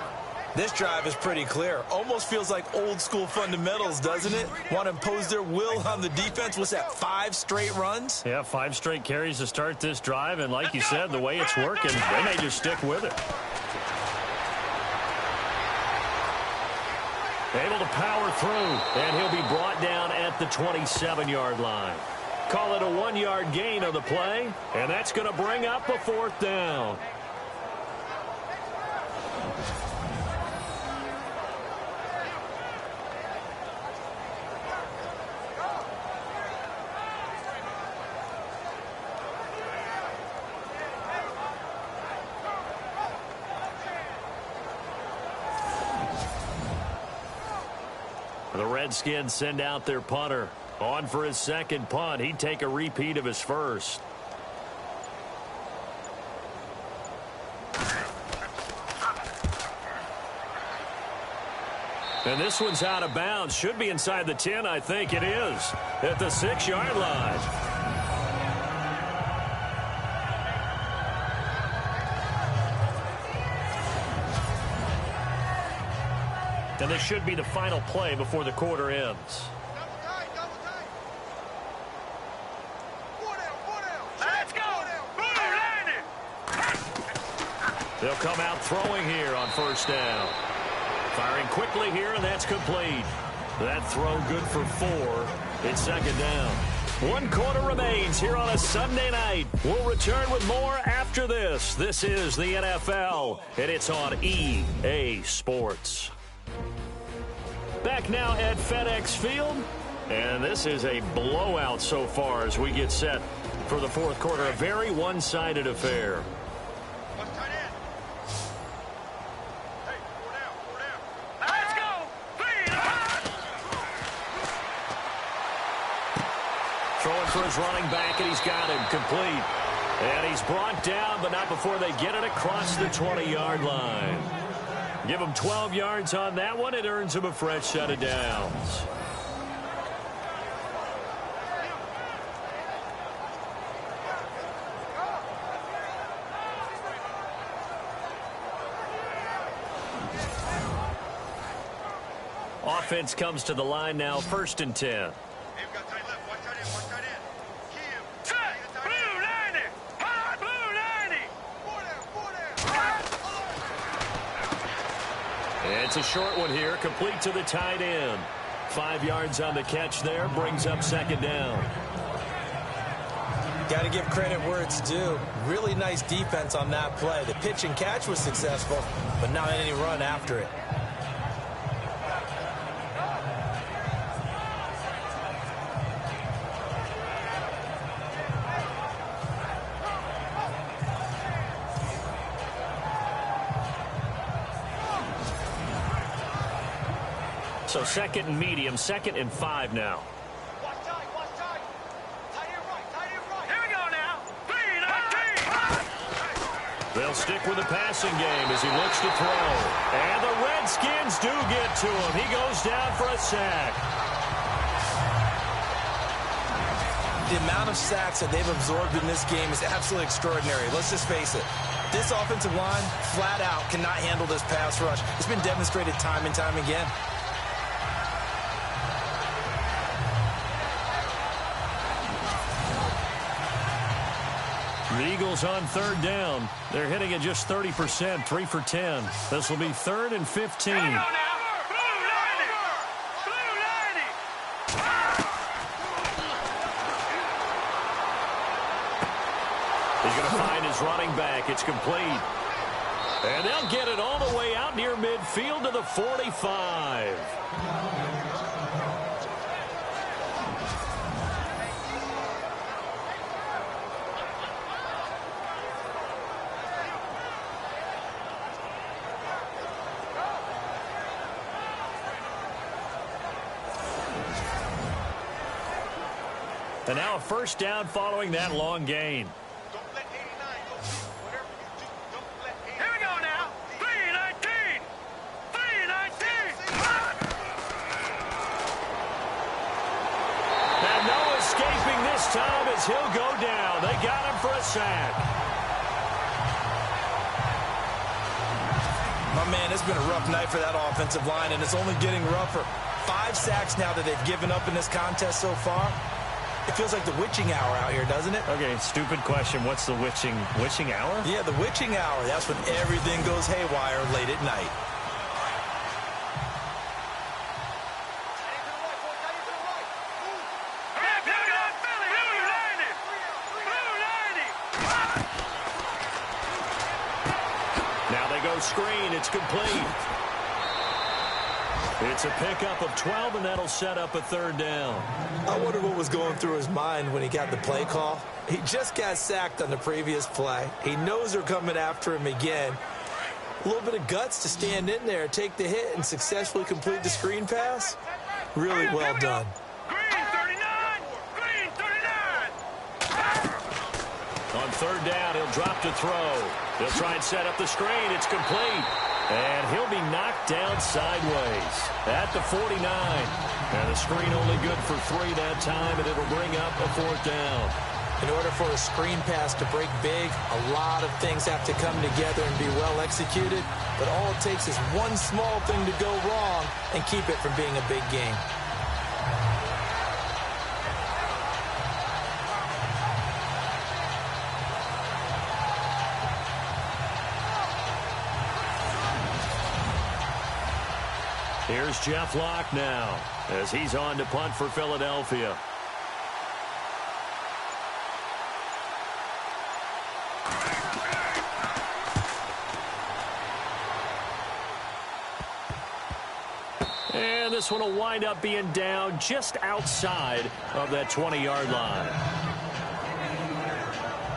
C: This drive is pretty clear. Almost feels like old school fundamentals, doesn't it? Want to impose their will on the defense. What's that, 5 straight runs?
F: Yeah, 5 straight carries to start this drive. And like you said, the way it's working, they may just stick with it. Able to power through, and he'll be brought down at the 27-yard line. Call it a 1-yard gain on the play, and that's going to bring up a 4th down. The Redskins send out their punter. On for his second punt. He'd take a repeat of his first. And this one's out of bounds. Should be inside the 10, I think it is. At the 6-yard line. And this should be the final play before the quarter ends.
D: Let's go!
F: They'll come out throwing here on first down. Firing quickly here, and that's complete. That throw good for 4. It's second down. 1 quarter remains here on a Sunday night. We'll return with more after this. This is the NFL, and it's on EA Sports. Back now at FedEx Field, and this is a blowout so far as we get set for the fourth quarter. A very one-sided affair.
D: Let's go!
F: Throwing for his running back, and he's got him complete. And he's brought down, but not before they get it across the 20-yard line. Give him 12 yards on that one. It earns him a fresh set of downs. Offense comes to the line now, 1st and 10. It's a short one here, complete to the tight end. 5 yards on the catch there, brings up second down.
C: Got to give credit where it's due. Really nice defense on that play. The pitch and catch was successful, but not any run after it.
F: So 2nd and medium, 2nd and 5 now.
D: Watch tight, watch tight. Tight end right, tight end right. Here we go now. 3-19.
F: They'll stick with the passing game as he looks to throw. And the Redskins do get to him. He goes down for a sack.
C: The amount of sacks that they've absorbed in this game is absolutely extraordinary. Let's just face it. This offensive line, flat out, cannot handle this pass rush. It's been demonstrated time and time again.
F: The Eagles on 3rd down. They're hitting at just 30%, 3 for 10. This will be 3rd and 15.
D: Here we go now. Blue 90.
F: He's going to find his running back. It's complete. And they'll get it all the way out near midfield to the 45. And now a first down following that long gain.
D: Don't let 89 go. Whatever you do, don't let 89. Here we go now. 3-19. 3-19.
F: And no escaping this time as he'll go down. They got him for a sack.
C: My man, it's been a rough night for that offensive line, and it's only getting rougher. 5 sacks now that they've given up in this contest so far. It feels like the witching hour out here, doesn't it?
F: Okay, stupid question. What's the witching hour?
C: Yeah, the witching hour. That's when everything goes haywire late at night.
F: Now they go screen. It's complete. It's a pickup of 12, and that'll set up a 3rd down.
C: I wonder what was going through his mind when he got the play call. He just got sacked on the previous play. He knows they're coming after him again. A little bit of guts to stand in there, take the hit, and successfully complete the screen pass. Really well done.
D: Green 39! Green 39!
F: On third down, he'll drop to throw. He'll try and set up the screen. It's complete. And he'll be knocked down sideways at the 49. And the screen only good for 3 that time, and it'll bring up a 4th down.
C: In order for a screen pass to break big, a lot of things have to come together and be well executed. But all it takes is one small thing to go wrong and keep it from being a big game.
F: Here's Jeff Locke now as he's on to punt for Philadelphia. And this one will wind up being down just outside of that 20-yard line.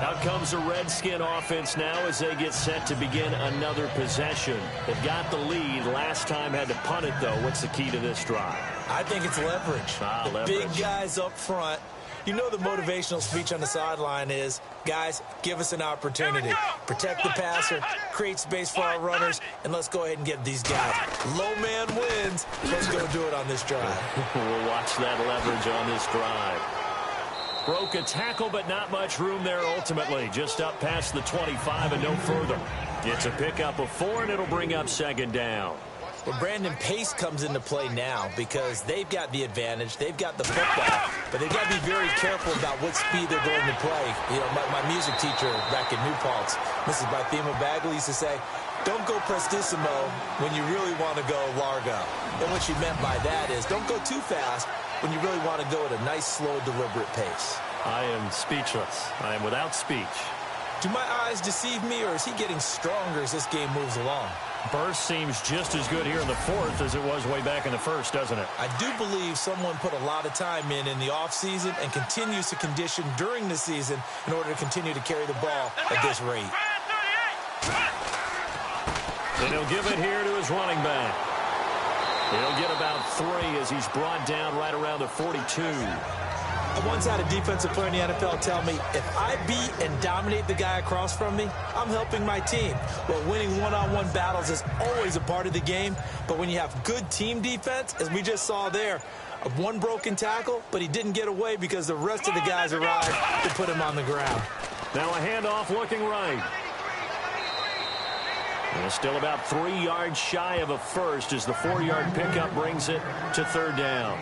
F: Out comes the Redskin offense now as they get set to begin another possession. They've got the lead. Last time had to punt it, though. What's the key to this drive?
C: I think it's leverage.
F: Leverage.
C: Big guys up front. You know the motivational speech on the sideline is, guys, give us an opportunity. Protect the passer, create space for our runners, and let's go ahead and get these guys. Low man wins. Let's go do it on this drive.
F: We'll watch that leverage on this drive. Broke a tackle, but not much room there ultimately. Just up past the 25 and no further. It's a pickup of 4, and it'll bring up 2nd down.
C: Well, Brandon, pace comes into play now because they've got the advantage. They've got the football, but they've got to be very careful about what speed they're going to play. You know, my music teacher back in New Paltz, Mrs. Bythema Bagley, used to say, don't go prestissimo when you really want to go largo. And what she meant by that is don't go too fast when you really want to go at a nice, slow, deliberate pace.
F: I am speechless. I am without speech.
C: Do my eyes deceive me, or is he getting stronger as this game moves along?
F: Burst seems just as good here in the 4th as it was way back in the 1st, doesn't it?
C: I do believe someone put a lot of time in the offseason and continues to condition during the season in order to continue to carry the ball at this rate.
F: And he'll give it here to his running back. He'll get about 3 as he's brought down right around the 42.
C: I once had a defensive player in the NFL tell me, if I beat and dominate the guy across from me, I'm helping my team. Well, winning one-on-one battles is always a part of the game, but when you have good team defense, as we just saw there, one broken tackle, but he didn't get away because the rest of the guys arrived to put him on the ground.
F: Now a handoff looking right. And still about 3 yards shy of a first as the 4-yard pickup brings it to 3rd down.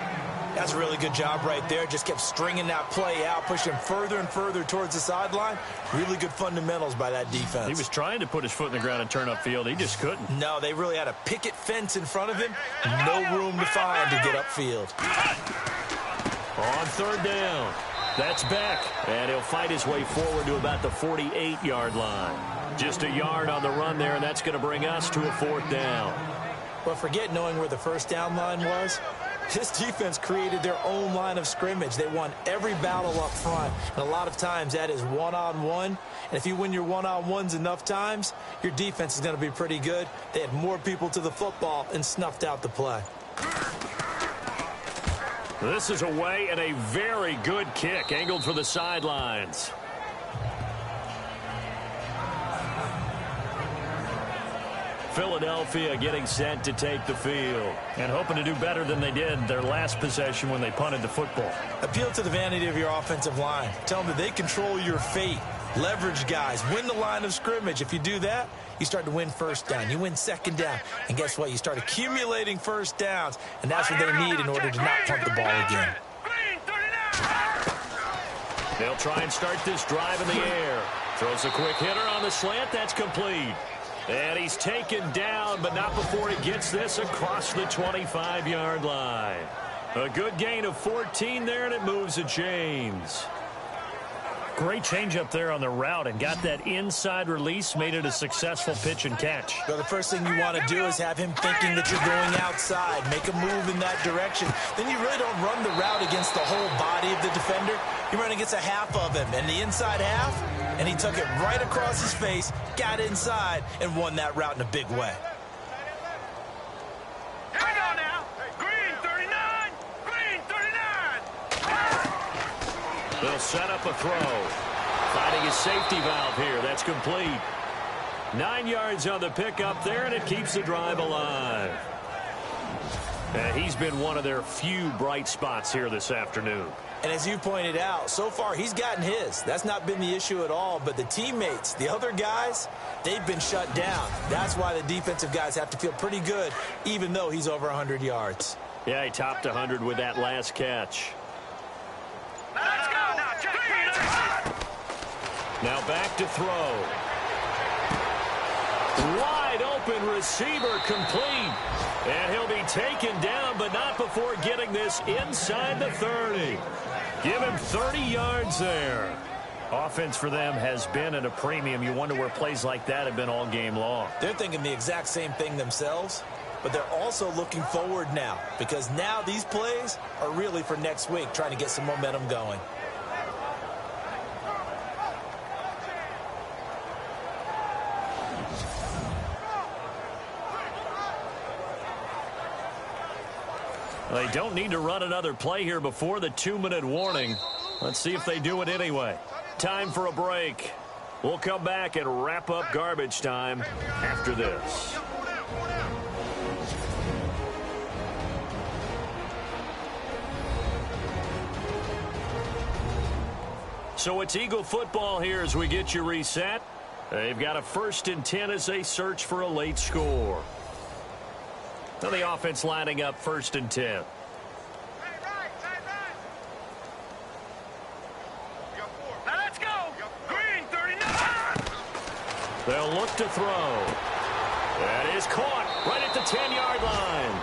C: That's a really good job right there. Just kept stringing that play out, pushing further and further towards the sideline. Really good fundamentals by that defense.
F: He was trying to put his foot in the ground and turn upfield. He just couldn't.
C: No, they really had a picket fence in front of him. No room to find to get upfield.
F: On 3rd down, that's Beck. And he'll fight his way forward to about the 48-yard line. Just a yard on the run there, and that's going to bring us to a 4th down.
C: Well, forget knowing where the first down line was. This defense created their own line of scrimmage. They won every battle up front, and a lot of times that is one-on-one. And if you win your one-on-ones enough times, your defense is going to be pretty good. They had more people to the football and snuffed out the play.
F: This is away and a very good kick, angled for the sidelines. Philadelphia getting set to take the field and hoping to do better than they did their last possession when they punted the football.
C: Appeal to the vanity of your offensive line. Tell them that they control your fate. Leverage guys. Win the line of scrimmage. If you do that, you start to win 1st down. You win 2nd down. And guess what? You start accumulating 1st downs. And that's what they need in order to not punt the ball again.
F: They'll try and start this drive in the air. Throws a quick hitter on the slant. That's complete. And he's taken down, but not before he gets this across the 25-yard line. A good gain of 14 there, and it moves to James. Great change up there on the route and got that inside release, made it a successful pitch and catch.
C: So the first thing you want to do is have him thinking that you're going outside, make a move in that direction. Then you really don't run the route against the whole body of the defender. You run against a half of him, and the inside half, and he took it right across his face, got inside, and won that route in a big way.
D: Here we go now. Green 39.
F: They'll set up a throw. Finding his safety valve here. That's complete. 9 yards on the pickup there, and it keeps the drive alive. And he's been one of their few bright spots here this afternoon.
C: And as you pointed out, so far he's gotten his. That's not been the issue at all. But the teammates, the other guys, they've been shut down. That's why the defensive guys have to feel pretty good, even though he's over 100 yards.
F: Yeah, he topped 100 with that last catch.
D: Let's go. Now, check.
F: Now back to throw. Wide open receiver complete. And he'll be taken down, but not before getting this inside the 30. Give him 30 yards there. Offense for them has been at a premium. You wonder where plays like that have been all game long.
C: They're thinking the exact same thing themselves, but they're also looking forward now because now these plays are really for next week, trying to get some momentum going.
F: They don't need to run another play here before the 2-minute warning. Let's see if they do it anyway. Time for a break. We'll come back and wrap up garbage time after this. So it's Eagle football here as we get you reset. They've got a 1st and 10 as they search for a late score. So the offense lining up 1st and 10.
D: Now let's go. Green 39.
F: They'll look to throw. That is caught right at the 10-yard line.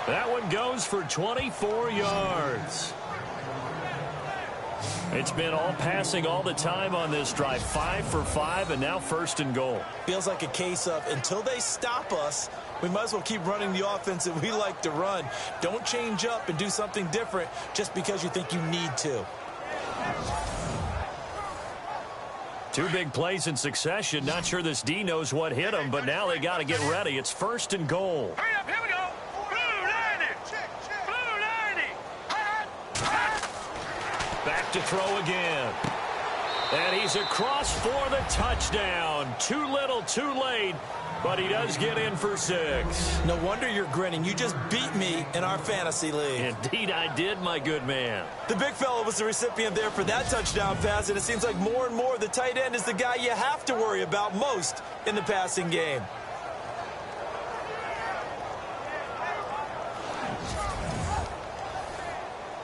F: That one goes for 24 yards. It's been all passing all the time on this drive. 5 for 5, and now 1st and goal.
C: Feels like a case of until they stop us, we might as well keep running the offense that we like to run. Don't change up and do something different just because you think you need to.
F: 2 big plays in succession. Not sure this D knows what hit him, but now they got to get ready. It's 1st and goal.
D: Hurry up, here we go. Blue 90. Blue 90.
F: Back to throw again. And he's across for the touchdown. Too little, too late. But he does get in for 6.
C: No wonder you're grinning. You just beat me in our fantasy league.
F: Indeed I did, my good man.
C: The big fella was the recipient there for that touchdown pass, and it seems like more and more the tight end is the guy you have to worry about most in the passing game.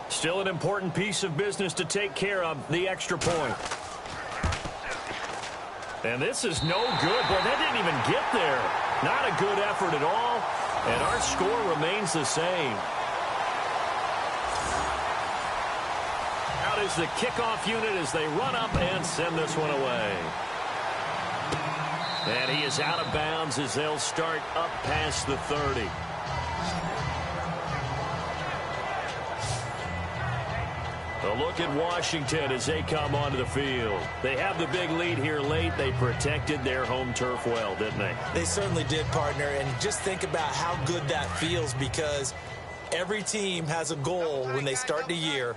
F: Still an important piece of business to take care of, the extra point. And this is no good. Boy, that didn't even get there. Not a good effort at all. And our score remains the same. Out is the kickoff unit as they run up and send this one away. And he is out of bounds as they'll start up past the 30. A look at Washington as they come onto the field. They have the big lead here late. They protected their home turf well, didn't they?
C: They certainly did, partner. And just think about how good that feels because every team has a goal when they start the year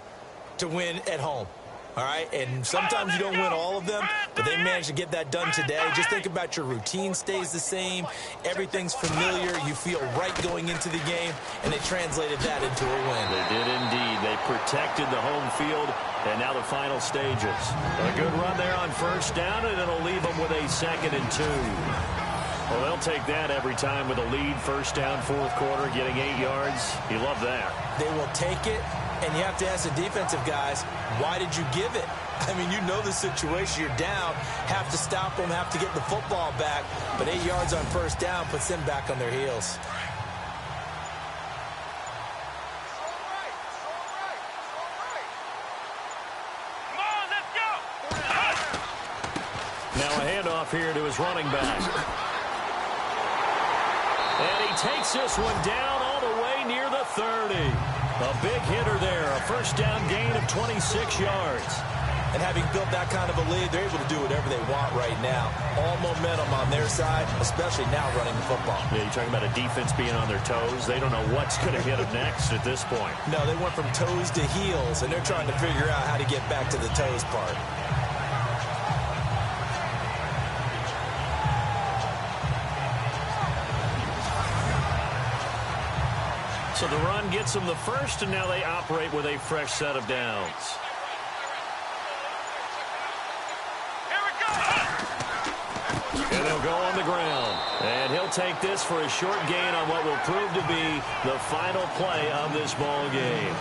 C: to win at home. All right, and sometimes you don't win all of them, but they managed to get that done today. Just think about your routine stays the same. Everything's familiar. You feel right going into the game, and they translated that into a win.
F: They did indeed. They protected the home field, and now the final stages. A good run there on 1st down, and it'll leave them with a 2nd and 2. Well, they'll take that every time with a lead. 1st down, 4th quarter, getting 8 yards. You love that.
C: They will take it. And you have to ask the defensive guys, why did you give it? I mean, you know the situation. You're down, have to stop them, have to get the football back. But 8 yards on 1st down puts them back on their heels.
D: Come on, let's go.
F: Now a handoff here to his running back. And he takes this one down all the way near the 30. A big hitter there, a 1st down gain of 26 yards.
C: And having built that kind of a lead, they're able to do whatever they want right now. All momentum on their side, especially now running the football.
F: Yeah, you're talking about a defense being on their toes. They don't know what's going to hit them next at this point.
C: No, they went from toes to heels, and they're trying to figure out how to get back to the toes part.
F: So the run gets them the first, and now they operate with a fresh set of downs. And they'll go on the ground. And he'll take this for a short gain on what will prove to be the final play of this ball game.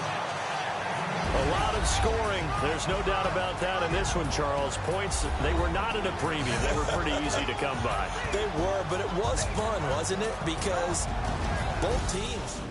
F: A lot of scoring. There's no doubt about that in this one, Charles. Points, they were not at a premium. They were pretty easy to come by.
C: They were, but it was fun, wasn't it? Because both teams